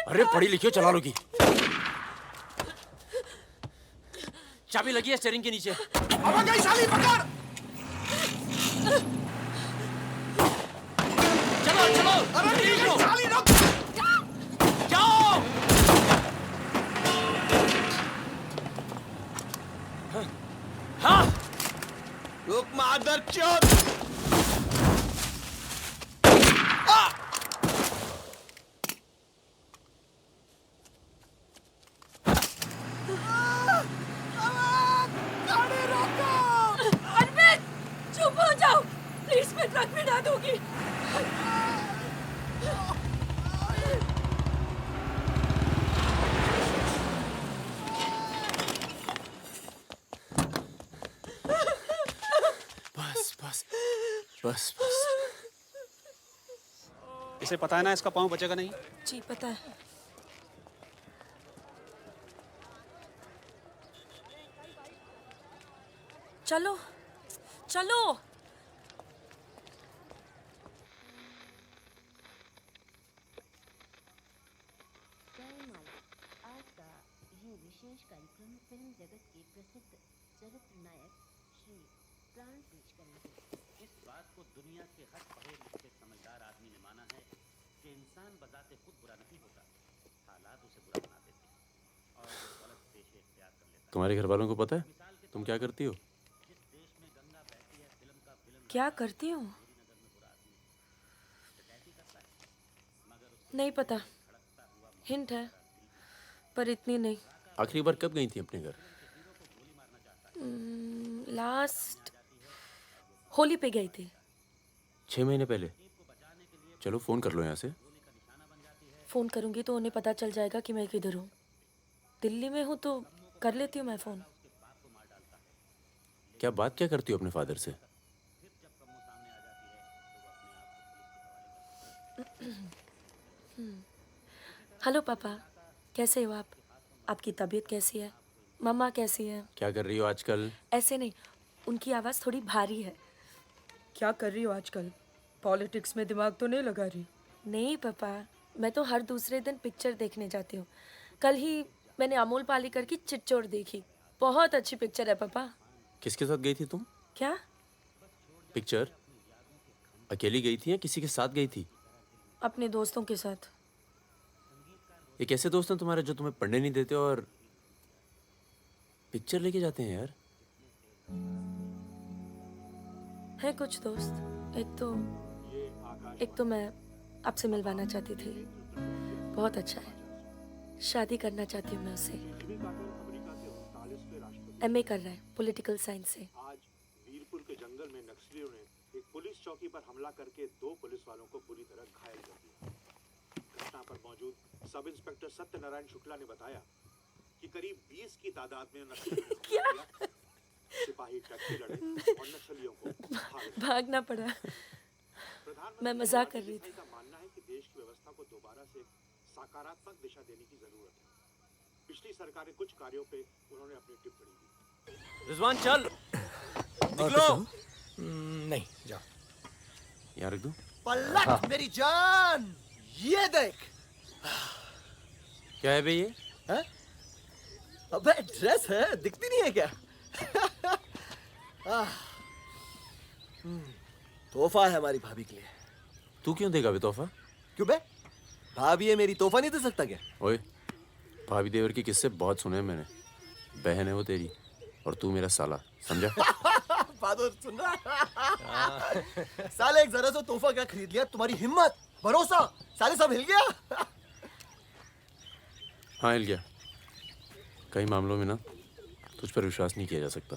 अरे पढ़ी लिखी हो, चला लोगी। चाबी लगी है स्टीयरिंग के नीचे। अब गई साली, पकड़। चलो चलो। अरे नहीं साली, रुक। जाओ। हाँ। रुक मादर चोद। चुप हो जाओ प्लीज, मैं ट्रक में डाल दूंगी। बस बस बस बस। इसे पता है ना इसका पाँव बचेगा नहीं? जी पता है। चलो चलो। आज का ये विशेष कार्यक्रम फिल्म जगत के प्रसिद्ध चरित्र नायक श्री प्राण पेश करेंगे। इस बात को दुनिया के हर पढ़े लिखे समझदार आदमी ने माना है कि इंसान बजाते खुद बुरा नहीं होता, हालात उसे बुरा बना देते हैं। तुम्हारे घर वालों को पता है तुम क्या करती हो? क्या करती हूँ? नहीं पता, हिंट है पर इतनी नहीं। आखिरी बार कब गई थी अपने घर? लास्ट होली पे गई थी। 6 महीने पहले। चलो फोन कर लो यहाँ से। फोन करूंगी तो उन्हें पता चल जाएगा कि मैं किधर हूँ। दिल्ली में हूँ तो कर लेती हूँ मैं फोन। क्या बात क्या करती हो अपने फादर से? हेलो पापा, कैसे हो आप? आपकी तबीयत कैसी है? मम्मा कैसी है? क्या कर रही हो आजकल? ऐसे नहीं, उनकी आवाज़ थोड़ी भारी है। क्या कर रही हो आजकल? पॉलिटिक्स में दिमाग तो नहीं लगा रही? नहीं पापा, मैं तो हर दूसरे दिन पिक्चर देखने जाती हूँ। कल ही मैंने अमोल पालेकर की चिट्चोर देखी। बहुत अच्छी पिक्चर है पापा। किसके साथ गई थी तुम? क्या? पिक्चर अकेली गई थी या किसी के साथ गई थी? अपने दोस्तों के साथ। ये कैसे दोस्त हैं तुम्हारे जो तुम्हें पढ़ने नहीं देते और पिक्चर लेके जाते हैं यार? है कुछ दोस्त। एक तो मैं आपसे मिलवाना चाहती थी। बहुत अच्छा है। शादी करना चाहती हूँ मैं उससे। MA कर रहा है पॉलिटिकल साइंस से। आज वीरपुर के जंगल में नक्सलियों ने एक पुलिस चौकी पर हमला करके 2 पुलिस वालों को बुरी तरह घायल कर दिया। घटना पर मौजूद सब इंस्पेक्टर सत्यनारायण शुक्ला ने बताया कि करीब 20 की तादाद में नक्सलियों ने सिपाही टक्के लड़े और नक्सलियों को भागना पड़ा। मैं मजाक कर रही थी। का मानना है कि देश की व्यवस्था को दोबारा से सकारात्मक दिशा देने की जरूरत है। पिछली सरकार के कुछ कार्यों पे उन्होंने अपनी टिप्पणी दी। रिजवान चल निकलो। नहीं जाओ। यहाँ रख दूं? पलट मेरी जान, ये देख। क्या है बे ये? है? अबे ड्रेस है, दिखती नहीं है क्या? तोहफा है हमारी भाभी के लिए। तू क्यों देगा बे तोहफा? क्यों बे? भाभी है मेरी, तोहफा नहीं दे सकता क्या? ओए, भाभी देवर के किस्से बहुत सुने हैं मैंने। बहन है वो तेरी और तू मेरा साला, समझा? बहादुर सुन रहा? साले एक जरा सा तोहफा क्या खरीद लिया? तुम्हारी हिम्मत, भरोसा, साले सब हिल गया। हाँ हिल गया। कई मामलों में ना तुझ पर विश्वास नहीं किया जा सकता।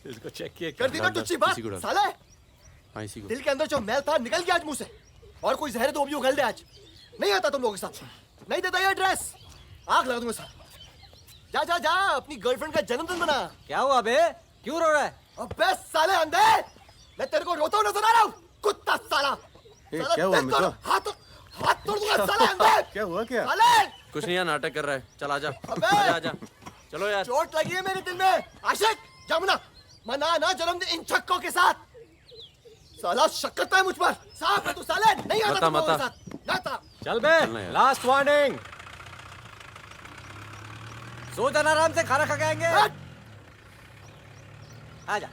इसको चेक किया कर दी ना टुच्ची बात साले। हाँ इसी को। दिल के अंदर जो मैल था निकल गया आज मुंह से। और कोई जहर तो भी उगल दे आज। नहीं आता तुम लोगों के साथ, नहीं देता ये ड्रेस, आग लगा दूंगा साथ। जा जा जा अपनी गर्लफ्रेंड का जन्मदिन मना। क्या हुआ बे? क्यों रो रहा है? अबे साले अंधे, मैं तेरे को रोता हुआ नजर आ रहा हूँ, कुत्ता साला। क्या हुआ मित्रा? हाथ तोड़ दूंगा साले अंधे। क्या हुआ क्या? साले कुछ नहीं यार, नाटक कर रहा है। चल आजा। अबे आजा। चलो यार। चोट लगी है मेरे दिल में। आशिक जा मना ना जन्मदिन इन छक्कों के साथ। साला शक करता है मुझ पर। साफ है तू साले, नहीं आता तुम लोगों के साथ। नाता। चल बे, लास्ट वार्निंग। सो जाना आराम से, खाना खा के आएंगे। आजा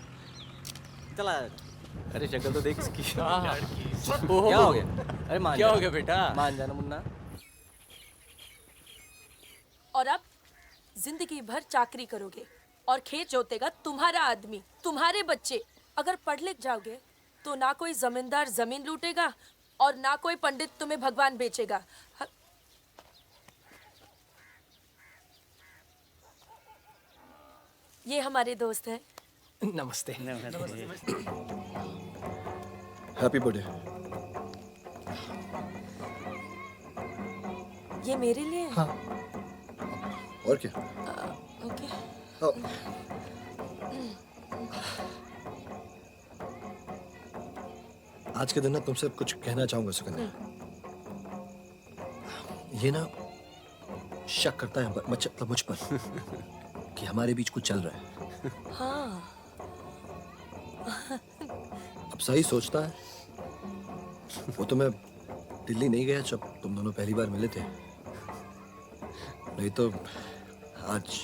चला। अरे शक्ल तो देख इसकी। क्या हो गया? अरे मान क्या हो गया बेटा? मान जाना मुन्ना। और अब जिंदगी भर चाकरी करोगे और खेत जोतेगा तुम्हारा आदमी, तुम्हारे बच्चे। अगर पढ़ लिख जाओगे तो ना कोई जमींदार जमीन लूटेगा और ना कोई पंडित तुम्हें भगवान बेचेगा। ये हमारे दोस्त हैं। नमस्ते। Happy birthday. ये मेरे लिए? हाँ। और क्या? ओके। आज के दिन ना तुमसे कुछ कहना चाहूंगा सुकन्या। ये ना शक करता है मतलब मुझ पर कि हमारे बीच कुछ चल रहा है। हाँ। अब सही सोचता है। वो तो मैं दिल्ली नहीं गया जब तुम दोनों पहली बार मिले थे, नहीं तो आज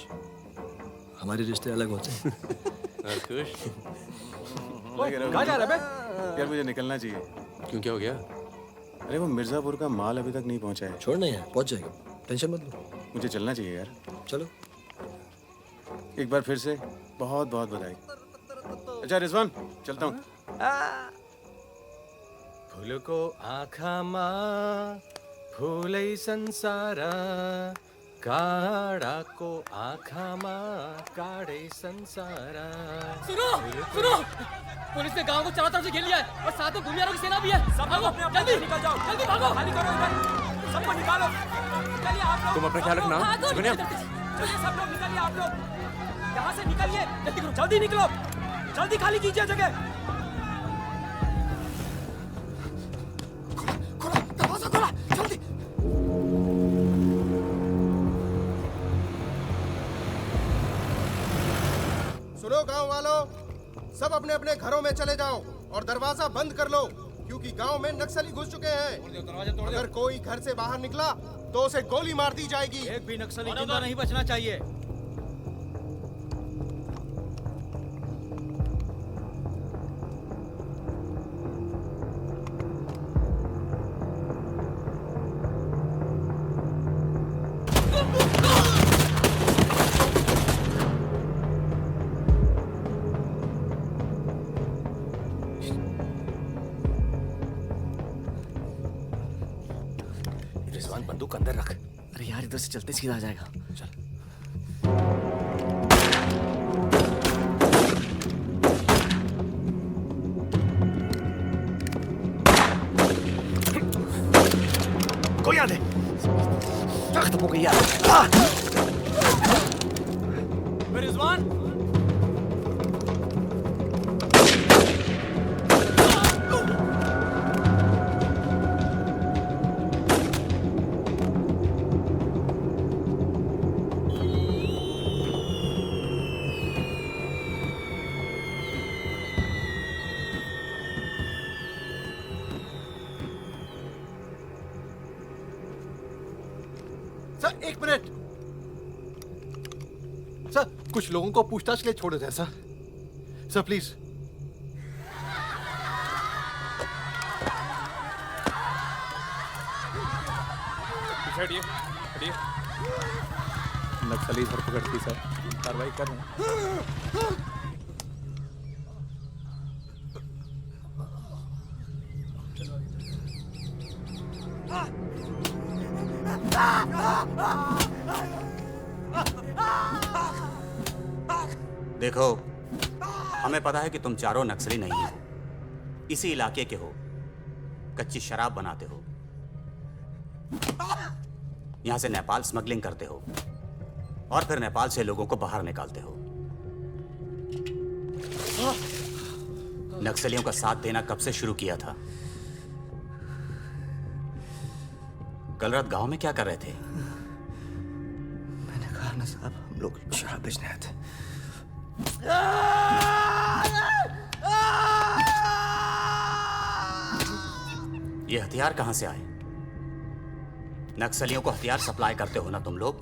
हमारे रिश्ते अलग होते। कहाँ जा रहा है बे? यार मुझे निकलना चाहिए। क्यों, क्या हो गया? अरे वो मिर्जापुर का माल अभी तक नहीं पहुंचा है। छोड़ना यार, पहुंच जाएगा, टेंशन मत लो। मुझे चलना चाहिए यार। चलो। एक बार फिर से बहुत बहुत बधाई। अच्छा रिजवान, चलता हूँ। फूलको आँखामा फुलै संसार, काडाको आँखामा काडै संसार। सुनो सुनो, पुलिस ने गांव को चारों तरफ से घेर लिया है और साथ में भूमिहारों की सेना भी है। सब भागो, जल्दी निकल जाओ, जल्दी भागो, खाली करो इधर, सबको निकालो। चलिए आप लोग, तुम अपना ख्याल रखना। चलिए सब लोग निकलिए, आप लोग यहाँ से निकलिए, जल्दी करो, जल्दी निकलो, जल्दी खाली कीजिए जगह। दरवाजा खोला, जल्दी। सुनो गांव वालों, सब अपने अपने घरों में चले जाओ और दरवाजा बंद कर लो, क्योंकि गांव में नक्सली घुस चुके हैं। अगर कोई घर से बाहर निकला तो उसे गोली मार दी जाएगी। एक भी नक्सली जिंदा नहीं बचना चाहिए। रिजवान बंदूक अंदर रख। अरे यार इधर से चलते सीधा आ जाएगा। चल। कोई आ दे। खत्म हो गई यार। रिजवान, सर एक मिनट। सर कुछ लोगों को पूछताछ के लिए छोड़ देते हैं सर। Sir please. हटिए हटिए। नक्सली धरपकड़ की सर, कार्रवाई कर रहे हैं। देखो, हमें पता है कि तुम चारों नक्सली नहीं हो, इसी इलाके के हो, कच्ची शराब बनाते हो, यहां से नेपाल स्मगलिंग करते हो और फिर नेपाल से लोगों को बाहर निकालते हो। नक्सलियों का साथ देना कब से शुरू किया था? कल रात गांव में क्या कर रहे थे? मैंने कहा ना साहब, हम लोग शराब बेचने आए थे। ये हथियार कहां से आए? नक्सलियों को हथियार सप्लाई करते हो ना तुम लोग?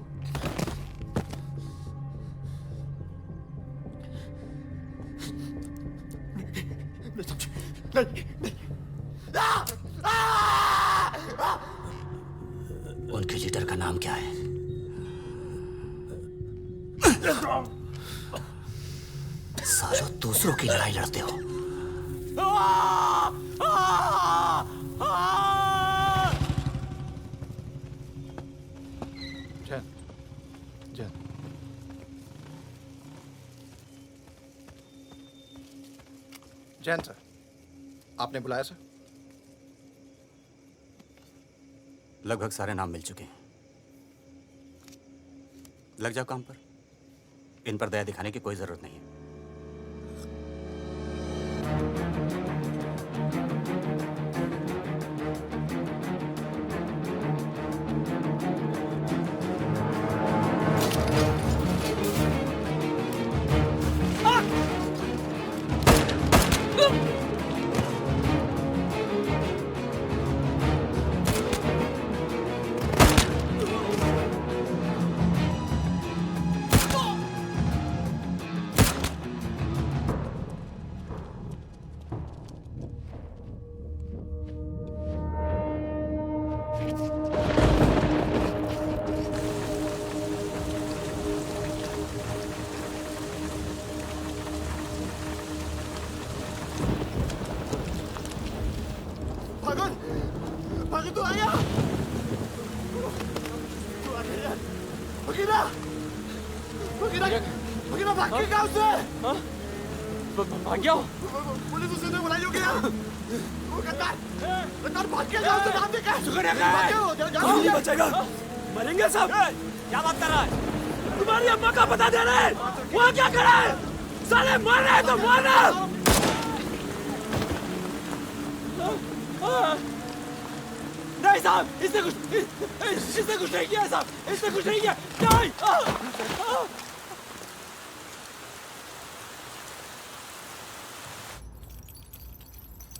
उनके लीडर का नाम क्या है? सालों दूसरों की लड़ाई लड़ते हो। जैन सर, आपने बुलाया सर? लगभग सारे नाम मिल चुके हैं। लग जाओ काम पर। इन पर दया दिखाने की कोई जरूरत नहीं है। गिरा भाग के गांव से। भाग गया? पुलिस उसे ने बुलाई होगी यार। वो गद्दार भाग के गांव से नाम देखा। सुगड़िया कहाँ है? कौन नहीं बचेगा? मरेंगे सब। क्या बात कर रहा है? तुम्हारी अम्मा का पता दे रहे हैं। वहाँ क्या कर रहा है? साले मार रहे हैं तो मारना। नहीं साहब, इसने कुछ नहीं किया साहब, इसने कुछ नहीं किया। नहीं।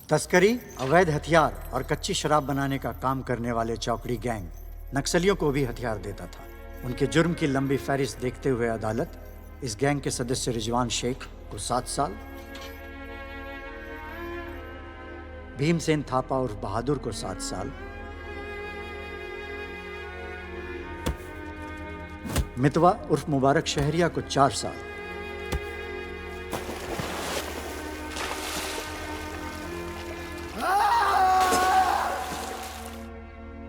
तस्करी, अवैध हथियार और कच्ची शराब बनाने का काम करने वाले चौकड़ी गैंग नक्सलियों को भी हथियार देता था। उनके जुर्म की लंबी फहरिस्त देखते हुए अदालत इस गैंग के सदस्य रिजवान शेख को 7 साल, भीमसेन थापा उर्फ बहादुर को 7 साल, मितवा उर्फ मुबारक शहरिया को 4 साल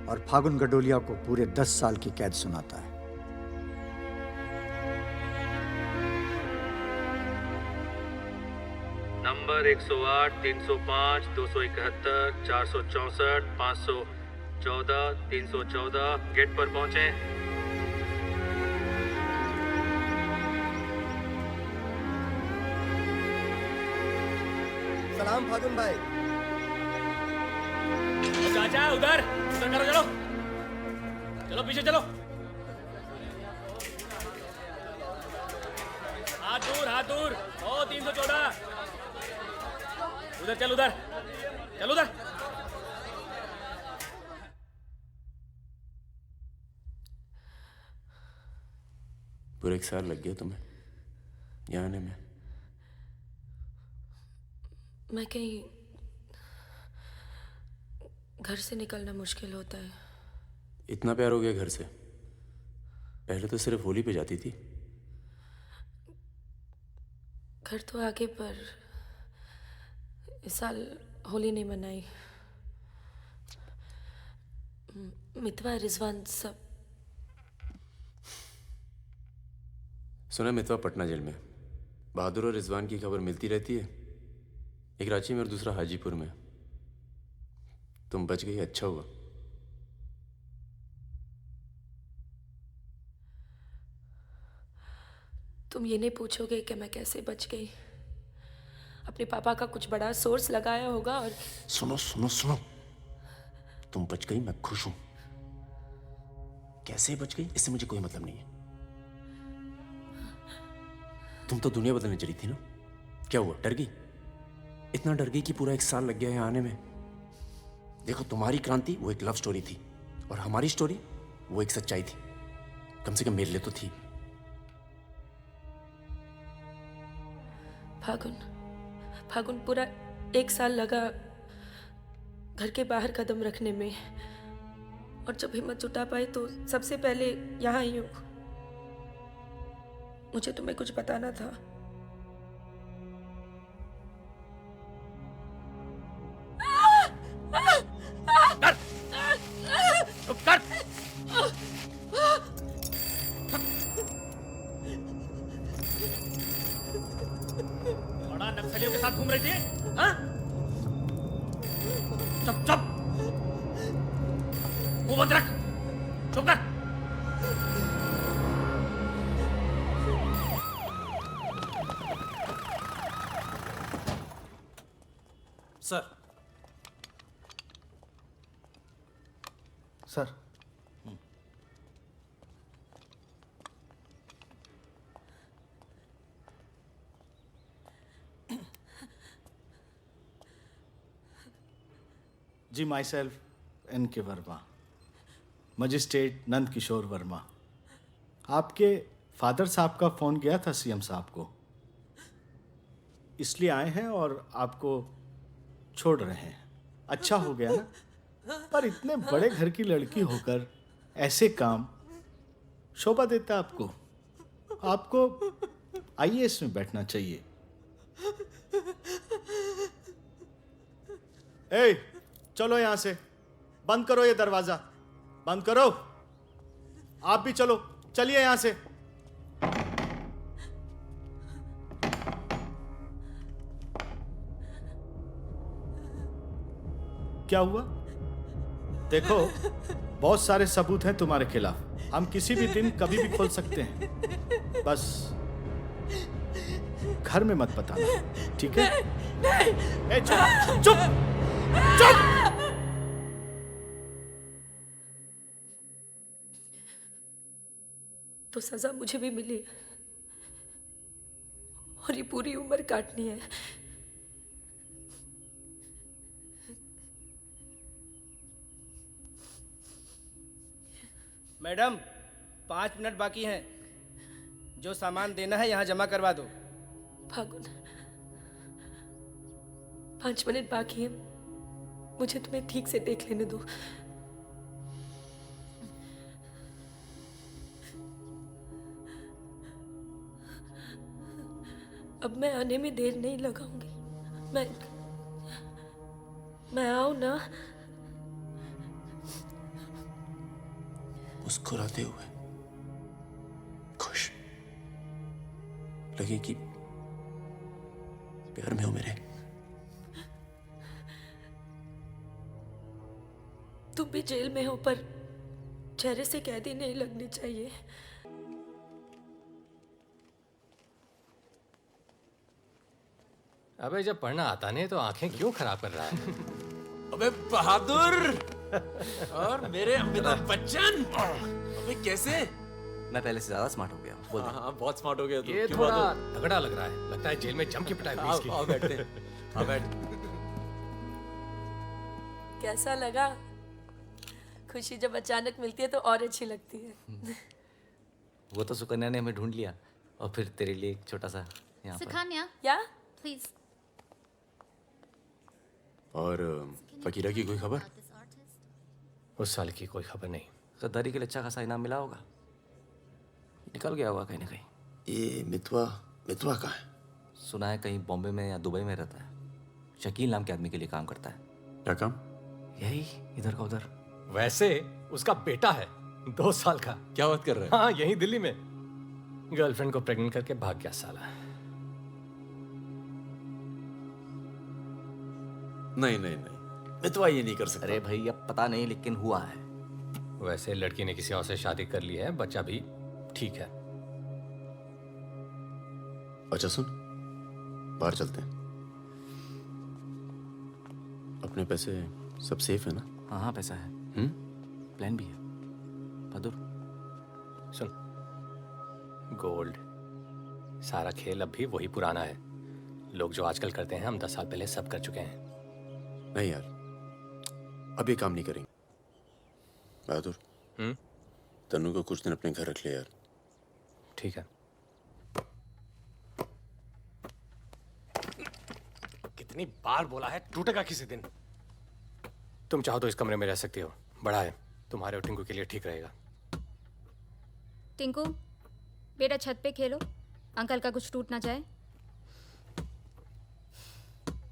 और फागुन गडोलिया को पूरे 10 साल की कैद सुनाता है। नंबर 108, 305, 271, 464, 514, 314 गेट पर पहुंचे। सलाम फागुन भाई। चाचा उधर करो, चलो चलो पीछे चलो। हाथ दूर। ओ 314 उधर चल, उधर। पूरे 1 साल लग गया तुम्हें यहाँ आने में। मैं कहीं घर से निकलना मुश्किल होता है। इतना प्यार हो गया घर से? पहले तो सिर्फ होली पे जाती थी। घर तो आगे, पर इस साल होली नहीं मनाई। मितवा रिजवान सब। सुना मितवा पटना जेल में। बहादुर और रिजवान की खबर मिलती रहती है, एक रांची में और दूसरा हाजीपुर में। तुम बच गई, अच्छा हुआ। तुम ये नहीं पूछोगे कि मैं कैसे बच गई? अपने पापा का कुछ बड़ा सोर्स लगाया होगा और सुनो, तुम बच गई, मैं खुश हूं। कैसे बच गई इससे मुझे कोई मतलब नहीं है। तुम तो दुनिया बदलने चली थी ना, क्या हुआ? डर गई? इतना डर गई कि पूरा 1 साल लग गया है आने में। देखो, तुम्हारी क्रांति वो एक लव स्टोरी थी और हमारी स्टोरी वो एक सच्चाई थी। कम से कम मेरे लिए तो थी। फागुन पूरा 1 साल लगा घर के बाहर कदम रखने में, और जब हिम्मत जुटा पाई तो सबसे पहले यहाँ आई हूँ। मुझे तुम्हें कुछ बताना था। बड़ा नक्सलियों के साथ घूम रही थी, हाँ? चुप। मुंह बंद रख, चुप कर। सर। जी, myself N.K. Verma, magistrate Nand Kishore Verma. आपके फादर साहब का फ़ोन गया था सीएम साहब को, इसलिए आए हैं और आपको छोड़ रहे हैं। अच्छा हो गया ना, पर इतने बड़े घर की लड़की होकर ऐसे काम शोभा देता आपको। आपको IAS में बैठना चाहिए। ए, चलो यहां से, बंद करो ये दरवाजा, बंद करो। आप भी चलो, चलिए यहां से। क्या हुआ? देखो, बहुत सारे सबूत हैं तुम्हारे खिलाफ। हम किसी भी दिन कभी भी खोल सकते हैं। बस घर में मत बताना, ठीक है? ए, चुप चुप चुप! तो सजा मुझे भी मिली है और ये पूरी उम्र काटनी है। मैडम 5 मिनट बाकी हैं। जो सामान देना है यहाँ जमा करवा दो। फागुन 5 मिनट बाकी है, मुझे तुम्हें ठीक से देख लेने दो। अब मैं आने में देर नहीं लगाऊंगी। मैं आऊं ना? मुस्कुराते हुए, खुश, लगे कि प्यार में हो मेरे। तुम भी जेल में हो, पर चेहरे से कैदी नहीं लगनी चाहिए। अबे जब पढ़ना आता नहीं तो आंखें क्यों खराब कर रहा है? अबे बहादुर और मेरे अमिताभ बच्चन, अबे कैसे? मैं पहले से ज्यादा स्मार्ट हो गया। बोल दे। हाँ, बहुत स्मार्ट हो गया तू। ये क्यों थोड़ा बहादुर? तगड़ा लग रहा है। लगता है जेल में जम के पिटाई हुई इसकी। आओ बैठते हैं। आओ बैठ। कैसा लगा? खुशी जब अचानक मिलती है तो और अच्छी लगती है। वो तो सुकन्या ने हमें ढूंढ लिया और फिर तेरे लिए एक छोटा सा यहाँ पर। सुकन्या, या प्लीज। और फकीरा की कोई खबर? उस साल की कोई खबर नहीं। गद्दारी के लिए अच्छा खासा इनाम मिला होगा। निकल गया होगा कहीं ना कहीं। ये मितवा कहाँ है? सुना है कहीं बॉम्बे में या दुबई में रहता है। शकील नाम के आदमी के लिए काम करता है। क्या काम? यही इधर का उधर। वैसे उसका बेटा है 2 साल का। क्या बात कर रहे हैं? हाँ, यही दिल्ली में गर्लफ्रेंड को प्रेग्नेंट करके भाग गया साला। नहीं, मितवा ये नहीं कर सकता। अरे भाई अब पता नहीं, लेकिन हुआ है। वैसे लड़की ने किसी और से शादी कर ली है, बच्चा भी ठीक है। अच्छा सुन, बाहर चलते हैं। अपने पैसे सब सेफ है ना? हाँ पैसा है। प्लान भी है। बहादुर सुन, गोल्ड सारा खेल अब भी वही पुराना है। लोग जो आजकल करते हैं हम 10 साल पहले सब कर चुके हैं। नहीं यार, अब ये काम नहीं करेंगे। बहादुर, तन्नू को कुछ दिन अपने घर रख ले यार। ठीक है। कितनी बार बोला है, टूटेगा किसी दिन। तुम चाहो तो इस कमरे में रह सकती हो, बड़ा है, तुम्हारे और टिंकू के लिए ठीक रहेगा। टिंकू बेटा छत पे खेलो, अंकल का कुछ टूट ना जाए।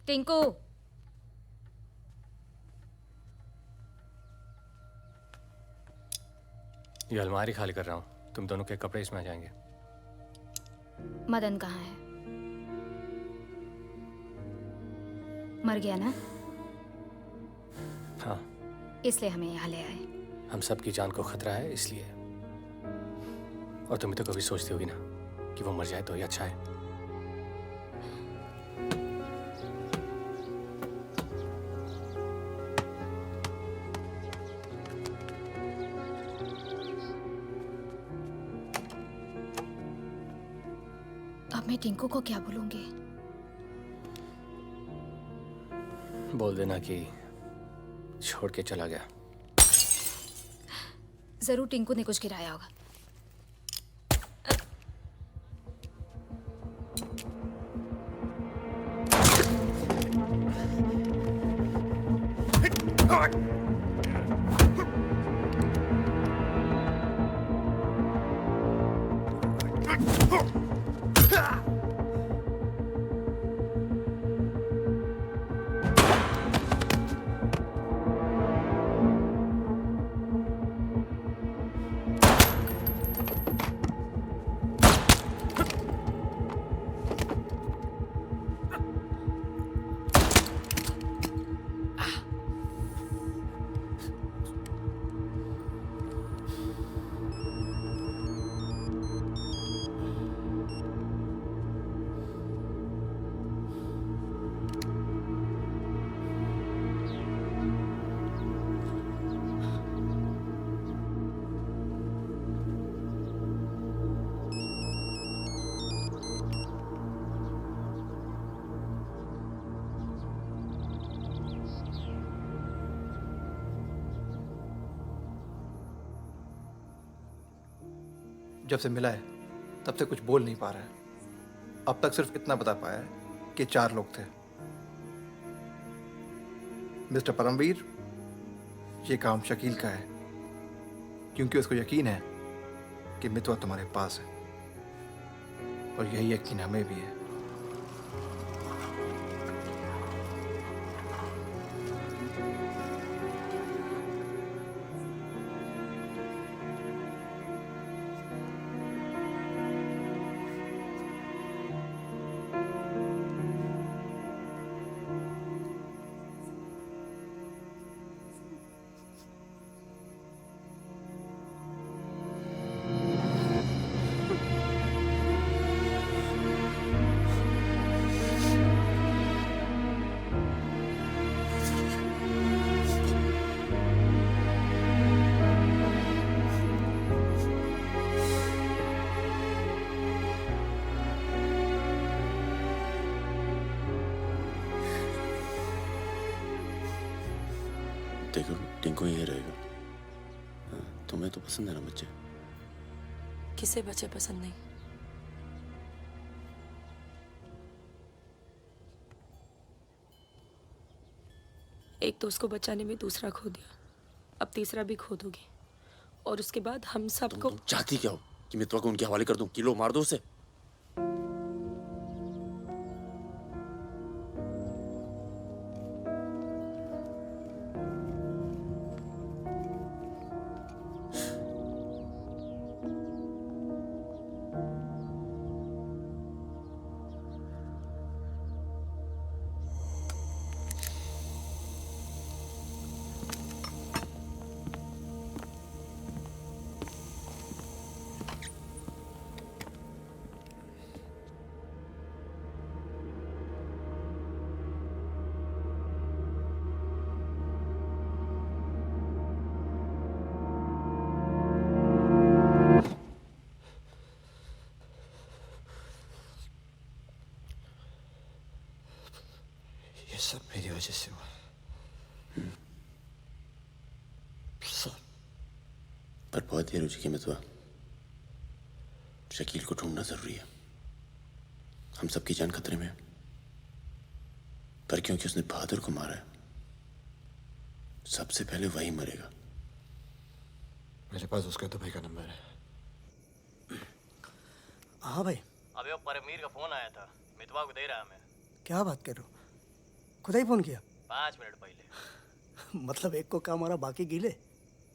टिंकू ये अलमारी खाली कर रहा हूँ, तुम दोनों के कपड़े इसमें आ जाएंगे। मदन कहाँ है? मर गया ना? हाँ, इसलिए हमें यहाँ ले आए। हम सबकी जान को खतरा है इसलिए। और तुम भी तो कभी सोचती होगी ना कि वो मर जाए तो ही अच्छा है। अब मैं टिंकू को क्या बोलूंगी? बोल देना कि छोड़ के चला गया। जरूर टिंकू ने कुछ गिराया होगा। जब से मिला है तब से कुछ बोल नहीं पा रहा है। अब तक सिर्फ इतना बता पाया है कि 4 लोग थे। मिस्टर परमवीर, ये काम शकील का है, क्योंकि उसको यकीन है कि मितवा तुम्हारे पास है, और यही यकीन हमें भी है। देखो टिंकू यही रहेगा। हाँ, तुम्हें तो पसंद है ना बच्चे? किसे बच्चे पसंद नहीं? एक तो उसको बचाने में दूसरा खो दिया, अब तीसरा भी खो दोगी, और उसके बाद हम सबको। तुम चाहती क्या हो कि मितवा को उनके हवाले कर दूं? किलो मार दो उसे। ये सब मेरी वजह से हुआ। सब। पर बहुत देर हो चुकी है मितवा। शकील को ढूंढना जरूरी है। हम सबकी जान खतरे में है, पर क्योंकि उसने बहादुर को मारा है, सबसे पहले वही मरेगा। मेरे पास उसका दुबई का नंबर है। हाँ भाई, अबे वो परमीर का फोन आया था, मितवा को दे रहा मैं। क्या बात कर रहे हो? खुद ही फोन किया? 5 मिनट पहले। मतलब एक को काम, बाकी गीले।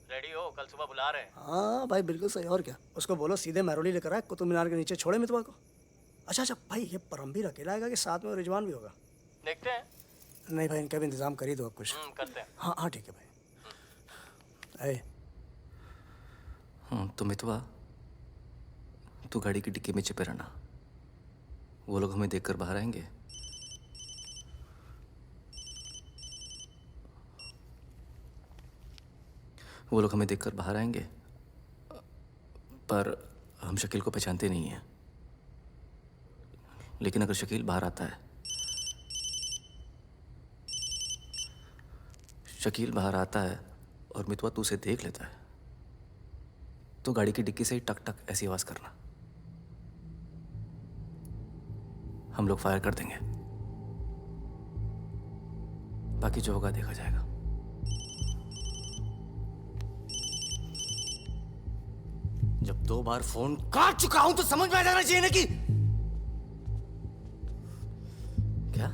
रेडी हो, कल सुबह बुला रहे हैं। हाँ भाई बिल्कुल सही। और क्या, उसको बोलो सीधे महरोली लेकर आए, कुतुब मीनार के नीचे छोड़े मितवा को। अच्छा भाई, ये परमवीर अकेला आएगा कि साथ में रिजवान भी होगा? देखते हैं। नहीं भाई, इनका भी इंतजाम कर ही दो आप कुछ। करते हैं। हाँ हाँ ठीक है भाई। तो मितवा, तू गाड़ी की डिक्की में छिपे रहना। वो लोग हमें देखकर बाहर आएंगे। वो लोग हमें देखकर बाहर आएंगे, पर हम शकील को पहचानते नहीं हैं। लेकिन अगर शकील बाहर आता है, शकील बाहर आता है और मितवा तू उसे देख लेता है, तो गाड़ी की डिक्की से ही टक टक ऐसी आवाज करना। हम लोग फायर कर देंगे, बाकी जो होगा देखा जाएगा। जब 2 बार फोन काट चुका हूं तो समझ में आ जाना चाहिए ना कि क्या।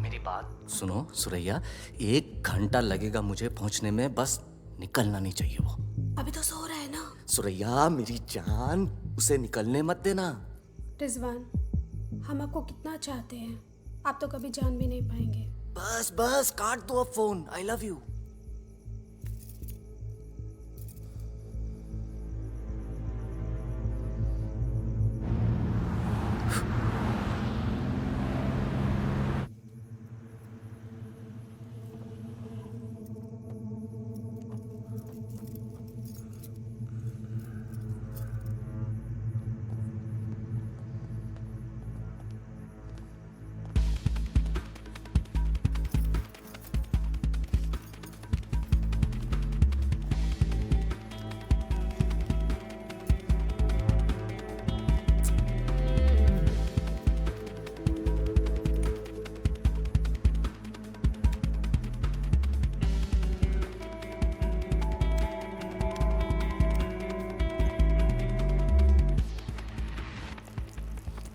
मेरी बात सुनो सुरैया, 1 घंटा लगेगा मुझे पहुंचने में, बस निकलना नहीं चाहिए वो। अभी तो सो रहा है ना। सुरैया मेरी जान, उसे निकलने मत देना। रिजवान, हम आपको कितना चाहते हैं, आप तो कभी जान भी नहीं पाएंगे। बस बस काट दो अब फोन। I love you.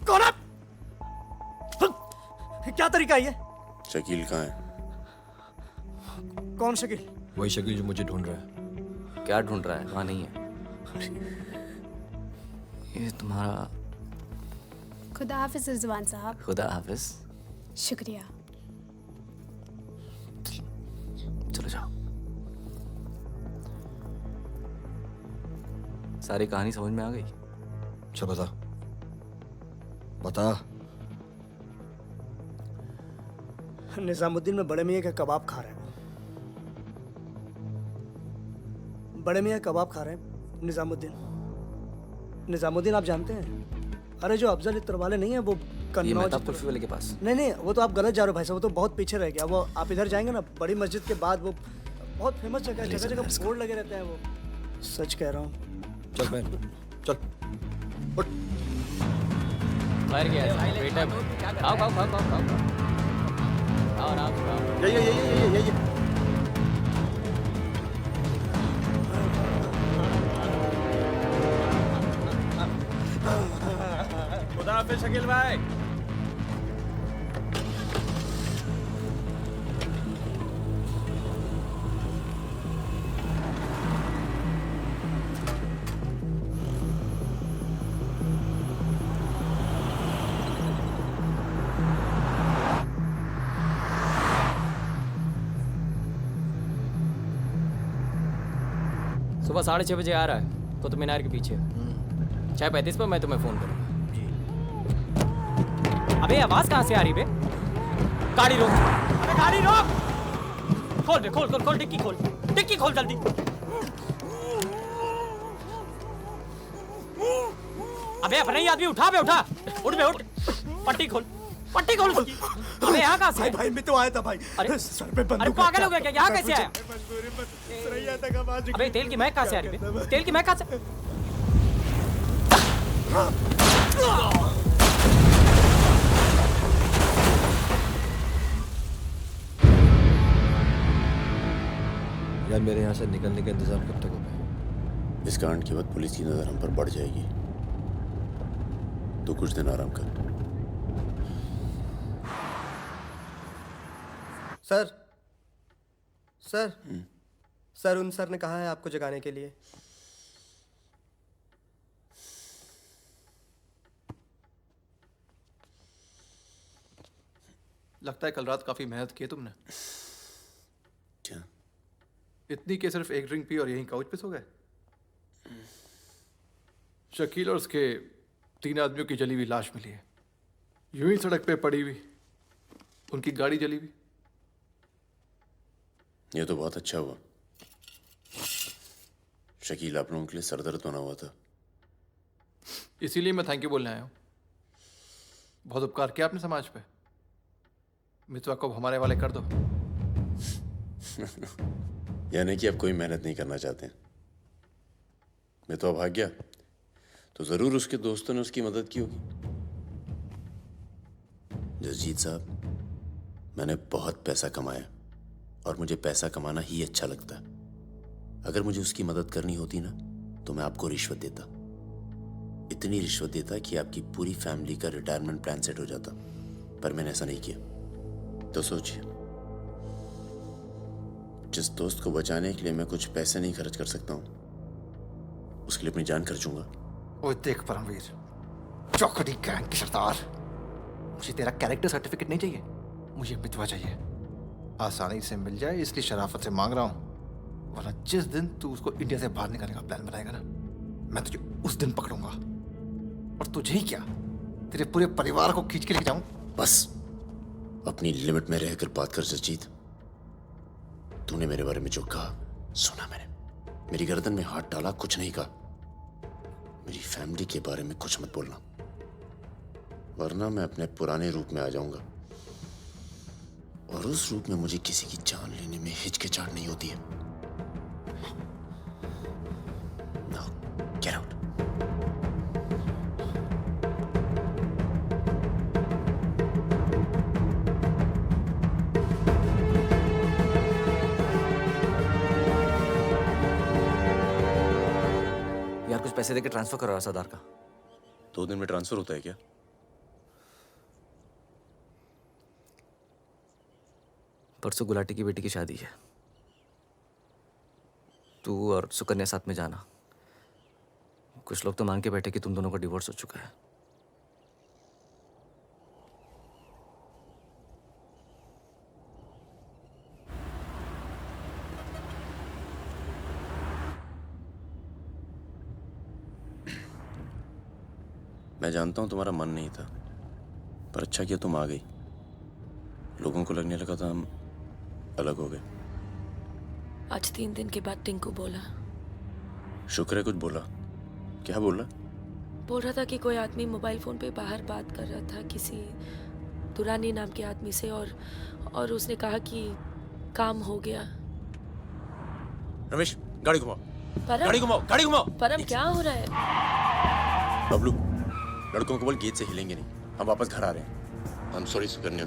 कौन है? क्या तरीका है ये? शकील कहाँ है? कौन शकील? वही शकील जो मुझे ढूंढ रहा है। क्या ढूंढ रहा है? वहां नहीं है। ये तुम्हारा। खुदा हाफिज रिजवान साहब। खुदा हाफिज। शुक्रिया। चलो जाओ। सारी कहानी समझ में आ गई? अच्छा बता बता। निजामुद्दीन में बड़े मियाँ का कबाब खा रहे हैं। बड़े मियाँ कबाब खा रहे हैं। निजामुद्दीन आप जानते हैं? अरे जो अफजल इत्र वाले नहीं है वो ये कन्नौज। मेहताब कुल्फी वाले के पास। नहीं वो तो आप गलत जा रहे हो भाई साहब, वो तो बहुत पीछे रह गया। वो आप इधर जाएंगे ना, बड़ी मस्जिद के बाद वो बहुत फेमस जगह है, जगह जगह बोर्ड लगे रहते हैं। वो सच कह रहा हूँ। चल बहन चल उठ। बाहर गया है बेटा। आओ आओ आओ आओ आओ आओ आओ। ये खुदा हाफिज शकील भाई। सुबह 6:30 बजे आ रहा है कुतुब मीनार के पीछे। 6:35 पर मैं तुम्हें फोन करूंगा। अबे आवाज कहाँ से आ रही बे? गाड़ी रोक। अबे गाड़ी रोक। खोल बे, खोल खोल खोल, डिक्की खोल, डिक्की खोल जल्दी। अबे अपने ही आदमी उठा बे, उठा। उठ बे उठ। पट्टी खोल, पट्टी खोल उसकी। अबे यहाँ कहाँ से? भाई मैं तो आया था भाई। अरे सर पे बंदूक। अरे पागल हो गया क्या? यहाँ कैसे आया? सरैया तक आवाज। अबे तेल की महक कहाँ से आ रही है? तेल की महक कहाँ से? यार मेरे यहाँ से निकलने का इंतजाम कब तक होगा? इस कांड के बाद पुलिस की नजर हम पर बढ़ जाएगी। तो कुछ दिन आराम कर। सर उन सर ने कहा है आपको जगाने के लिए। लगता है कल रात काफी मेहनत की है तुमने। क्या? इतनी कि सिर्फ एक ड्रिंक पी और यहीं काउच पे सो गए? शकील और उसके 3 आदमियों की जली हुई लाश मिली है, यूं ही सड़क पे पड़ी हुई। उनकी गाड़ी जली हुई। ये तो बहुत अच्छा हुआ। शकील आप लोगों के लिए सरदर्द बना हुआ था। इसीलिए मैं थैंक यू बोलने आया हूँ। बहुत उपकार किया आपने समाज पे। मितवा को हमारे वाले कर दो। यानी कि आप कोई मेहनत नहीं करना चाहते हैं। मितवा भाग गया तो जरूर उसके दोस्तों ने उसकी मदद की होगी। जसजीत साहब, मैंने बहुत पैसा कमाया और मुझे पैसा कमाना ही अच्छा लगता है। अगर मुझे उसकी मदद करनी होती ना तो मैं आपको रिश्वत देता, इतनी रिश्वत देता कि आपकी पूरी फैमिली का रिटायरमेंट प्लान सेट हो जाता। पर मैंने ऐसा नहीं किया। तो सोचिए, जिस दोस्त को बचाने के लिए मैं कुछ पैसे नहीं खर्च कर सकता हूं, उसके लिए अपनी जान खर्चूंगा। ओए देख परमवीर, चौकड़ी गैंग की सरदार, मुझे तेरा कैरेक्टर सर्टिफिकेट नहीं चाहिए, मुझे मितवा चाहिए। आसानी से मिल जाए इसलिए शराफत से मांग रहा हूं, वरना जिस दिन तू उसको इंडिया से बाहर निकालने का प्लान बनाएगा ना, मैं तुझे उस दिन पकड़ूंगा। और तुझे ही क्या, तेरे पूरे परिवार को खींच के लेके जाऊं। बस अपनी लिमिट में रहकर बात कर जसजीत। तूने मेरे बारे में जो कहा सुना मैंने, मेरी गर्दन में हाथ डाला, कुछ नहीं कहा। मेरी फैमिली के बारे में कुछ मत बोलना, वरना मैं अपने पुराने रूप में आ जाऊंगा। और उस रूप में मुझे किसी की जान लेने में हिचकिचाहट नहीं होती है। Now, get out. यार कुछ पैसे देके ट्रांसफर करो सरदार का। 2 दिन में ट्रांसफर होता है क्या? परसों गुलाटी की बेटी की शादी है। तू और सुकन्या साथ में जाना। कुछ लोग तो मान के बैठे कि तुम दोनों का डिवोर्स हो चुका है। मैं जानता हूँ तुम्हारा मन नहीं था, पर अच्छा किया तुम आ गई। लोगों को लगने लगा था हम अलग हो गए। आज 3 दिन के बाद टिंकू बोला। शुक्र है कुछ बोला। क्या बोला? बोल रहा था कि कोई आदमी मोबाइल फोन पे बाहर बात कर रहा था किसी दुरानी नाम के आदमी से, और उसने कहा कि काम हो गया। रमेश गाड़ी घुमाओ। परम, गाड़ी घुमाओ, गाड़ी घुमाओ। परम क्या हो रहा है? बबलू, लड़कों को बोल गेट से हिलेंगे नहीं, हम वापस घर आ रहे हैं। I'm sorry सुकन्या,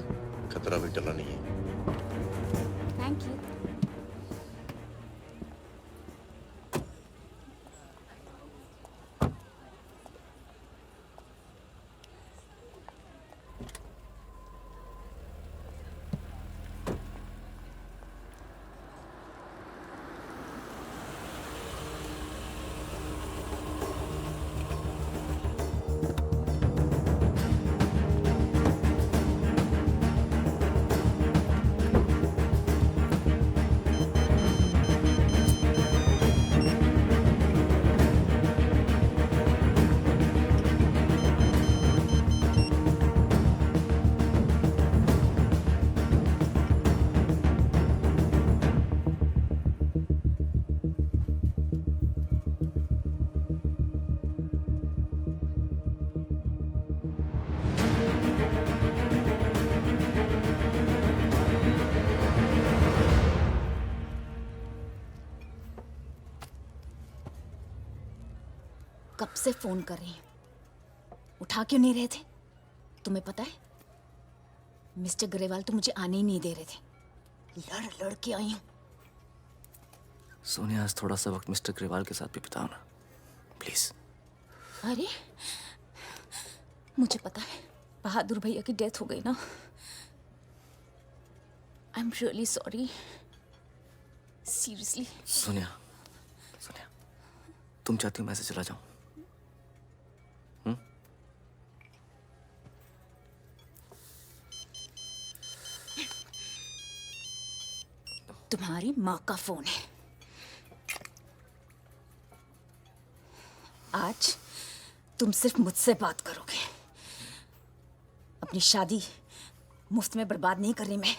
खतरा भी टला नहीं है। Thank you. कब से फोन कर रही हूं, उठा क्यों नहीं रहे थे? तुम्हें पता है मिस्टर ग्रेवाल तो मुझे आने ही नहीं दे रहे थे। लड़ लड़ के आई हूं। सोनिया, आज थोड़ा सा वक्त मिस्टर ग्रेवाल के साथ भी बिताओ ना, प्लीज। अरे मुझे पता है बहादुर भैया की डेथ हो गई ना। I am really sorry, seriously. Sonia, Sonia, तुम चाहती हो मैं ऐसे चला जाऊं? तुम्हारी माँ का फोन है। आज तुम सिर्फ मुझसे बात करोगे। अपनी शादी मुफ्त में बर्बाद नहीं कर रही मैं।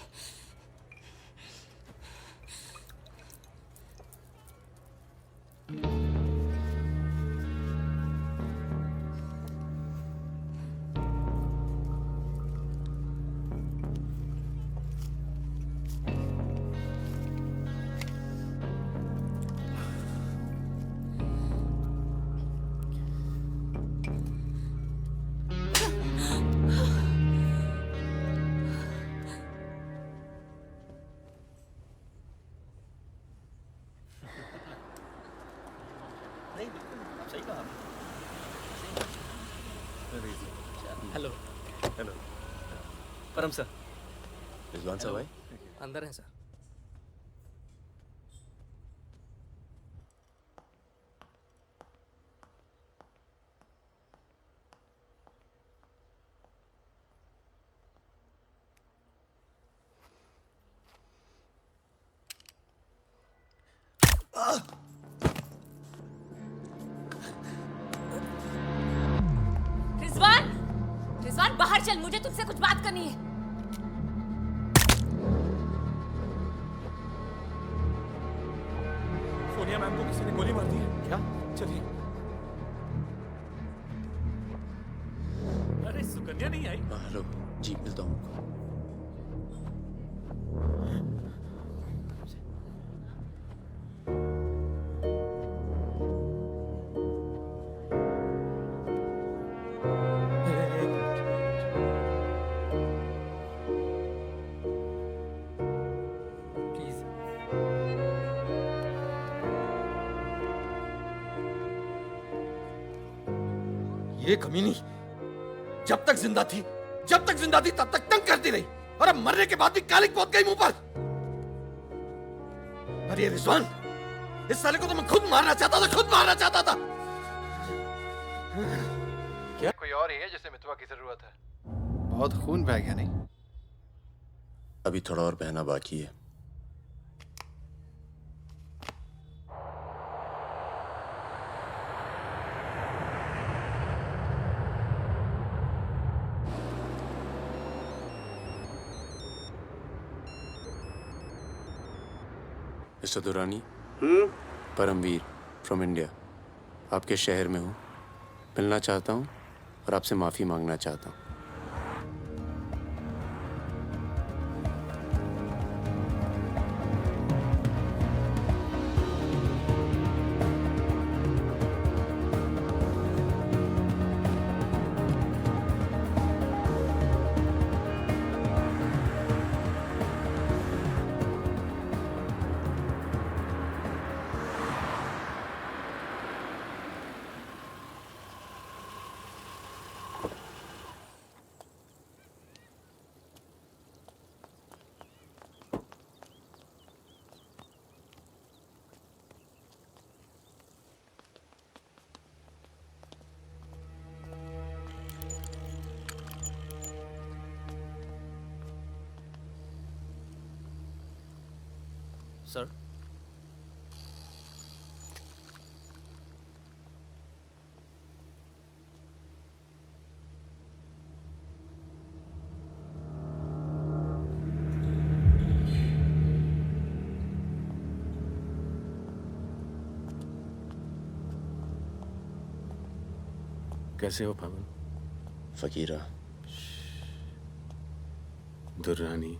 हेलो। हेलो। परम सर। रिजवान साहब आए? अंदर है सर। रिजवान, रिजवान बाहर चल, मुझे तुझसे कुछ बात करनी है। सोनिया मैम को किसी ने गोली मार दी है। क्या? चलिए। अरे सुकन्या नहीं आई? हेलो जी, मिलता हूँ। ये कमीनी जब तक जिंदा थी तब तक तंग करती रही, और अब मरने के बाद भी कालिक पहुंच गई मुंह पर। अरे रिजवान, इस साले को तो मैं खुद मारना चाहता था, खुद मारना चाहता था। क्या कोई और ही है जिसे मितवा की जरूरत है? बहुत खून बह गया नहीं? अभी थोड़ा और बहना बाकी है। Mister Durrani, Paramvir from India, आपके शहर में हूँ, मिलना चाहता हूँ और आपसे माफ़ी मांगना चाहता हूँ। सर, कैसे हो फागुन? फकीरा, दुर्रानी,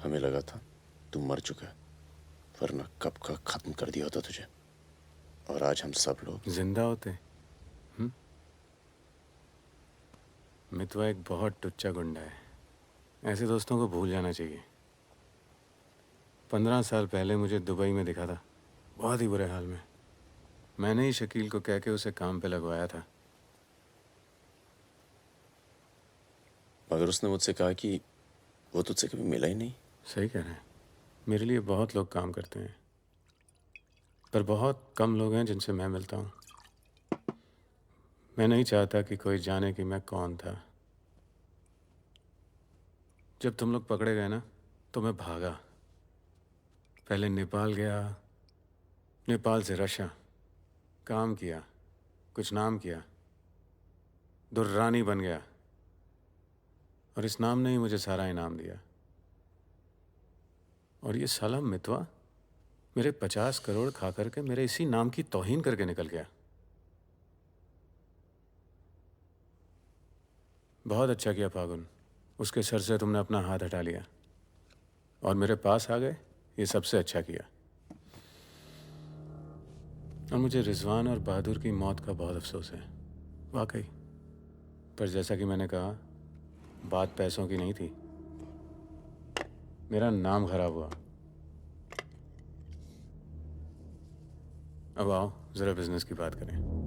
हमें लगा था तू मर चुका है, वरना कब का खत्म कर दिया होता तुझे। और आज हम सब लोग जिंदा होते। मितवा एक बहुत टुच्चा गुंडा है, ऐसे दोस्तों को भूल जाना चाहिए। 15 साल पहले मुझे दुबई में दिखा था, बहुत ही बुरे हाल में। मैंने ही शकील को कह के उसे काम पे लगवाया था, मगर उसने मुझसे कहा कि वो तुझसे कभी मिला ही नहीं। सही कह रहे हैं, मेरे लिए बहुत लोग काम करते हैं, पर बहुत कम लोग हैं जिनसे मैं मिलता हूँ। मैं नहीं चाहता कि कोई जाने कि मैं कौन था। जब तुम लोग पकड़े गए ना, तो मैं भागा। पहले नेपाल गया, नेपाल से रशिया, काम किया, कुछ नाम किया, दुर्रानी बन गया, और इस नाम ने ही मुझे सारा इनाम दिया। और ये साला मितवा मेरे 50 करोड़ खा करके मेरे इसी नाम की तौहीन करके निकल गया। बहुत अच्छा किया फागुन, उसके सर से तुमने अपना हाथ हटा लिया और मेरे पास आ गए, ये सबसे अच्छा किया। और मुझे रिजवान और बहादुर की मौत का बहुत अफसोस है, वाकई। पर जैसा कि मैंने कहा, बात पैसों की नहीं थी, मेरा नाम खराब हुआ। अब आओ जरा बिजनेस की बात करें।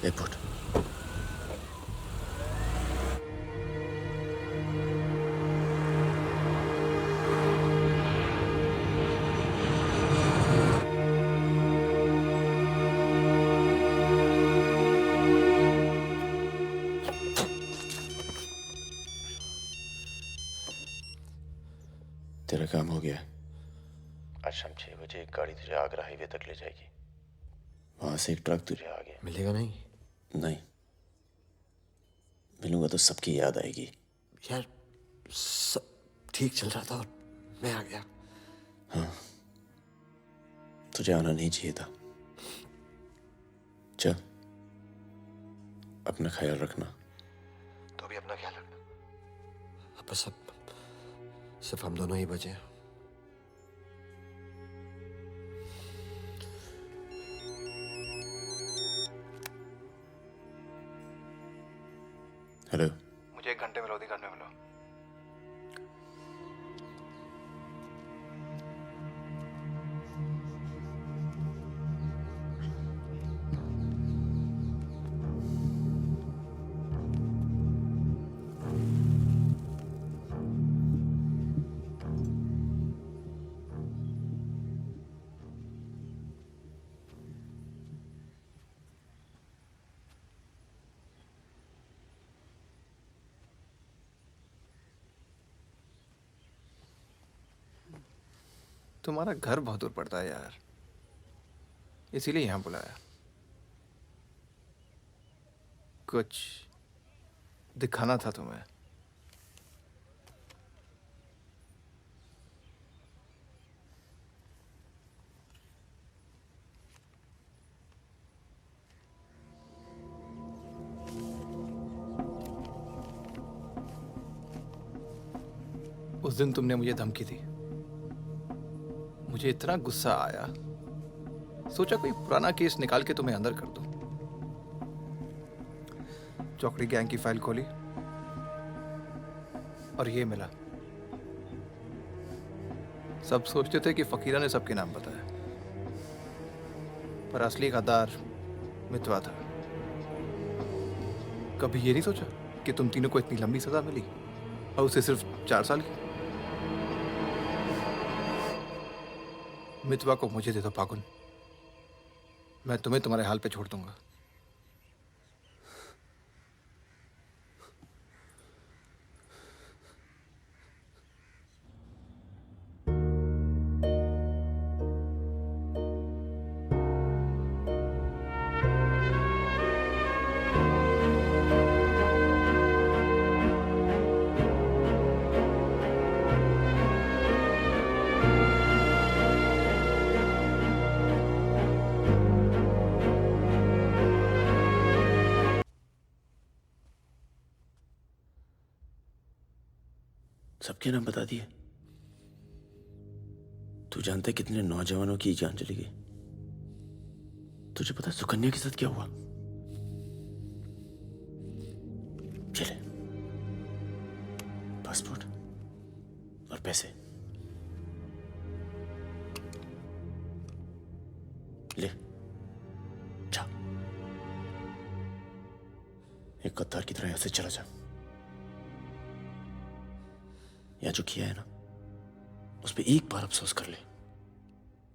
एयरपोर्ट। तेरा काम हो गया। आज शाम 6 बजे एक गाड़ी तुझे आगरा हाईवे तक ले जाएगी। वहां से एक ट्रक तुझे आगे मिलेगा नहीं? नहीं, मिलूंगा तो सबकी याद आएगी। यार सब ठीक चल रहा था और मैं आ गया। हाँ, तुझे आना नहीं चाहिए था। चल, अपना ख्याल रखना। तो भी अपना ख्याल रखना। अब बस सिर्फ हम दोनों ही बचे हैं। हेलो, मुझे 1 घंटे में लोधी करने मिलो। तुम्हारा घर बहुत दूर पड़ता है यार, इसीलिए यहाँ बुलाया। कुछ दिखाना था तुम्हें। उस दिन तुमने मुझे धमकी दी, मुझे इतना गुस्सा आया, सोचा कोई पुराना केस निकाल के तुम्हें अंदर कर दूं। चौकड़ी गैंग की फाइल खोली और ये मिला। सब सोचते थे कि फकीरा ने सबके नाम बताया, पर असली गद्दार मितवा था। कभी ये नहीं सोचा कि तुम तीनों को इतनी लंबी सजा मिली और उसे सिर्फ 4 साल की। मितवा को मुझे दे दो पागुन, मैं तुम्हें तुम्हारे हाल पे छोड़ दूंगा। सबके नाम बता दिए। तू जानता है कितने नौजवानों की जान चली गई? तुझे पता है सुकन्या के साथ क्या हुआ? चले, पासपोर्ट और पैसे ले जा। एक गद्दार की तरह यहां से चला जा। या जो किया है ना, उस पर एक बार अफसोस कर ले।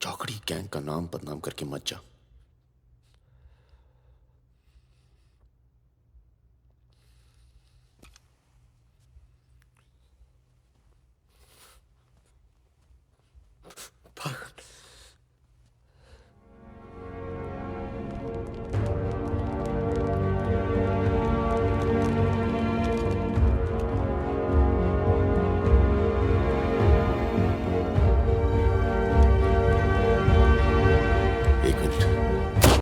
चौकड़ी गैंग का नाम बदनाम करके मत जा।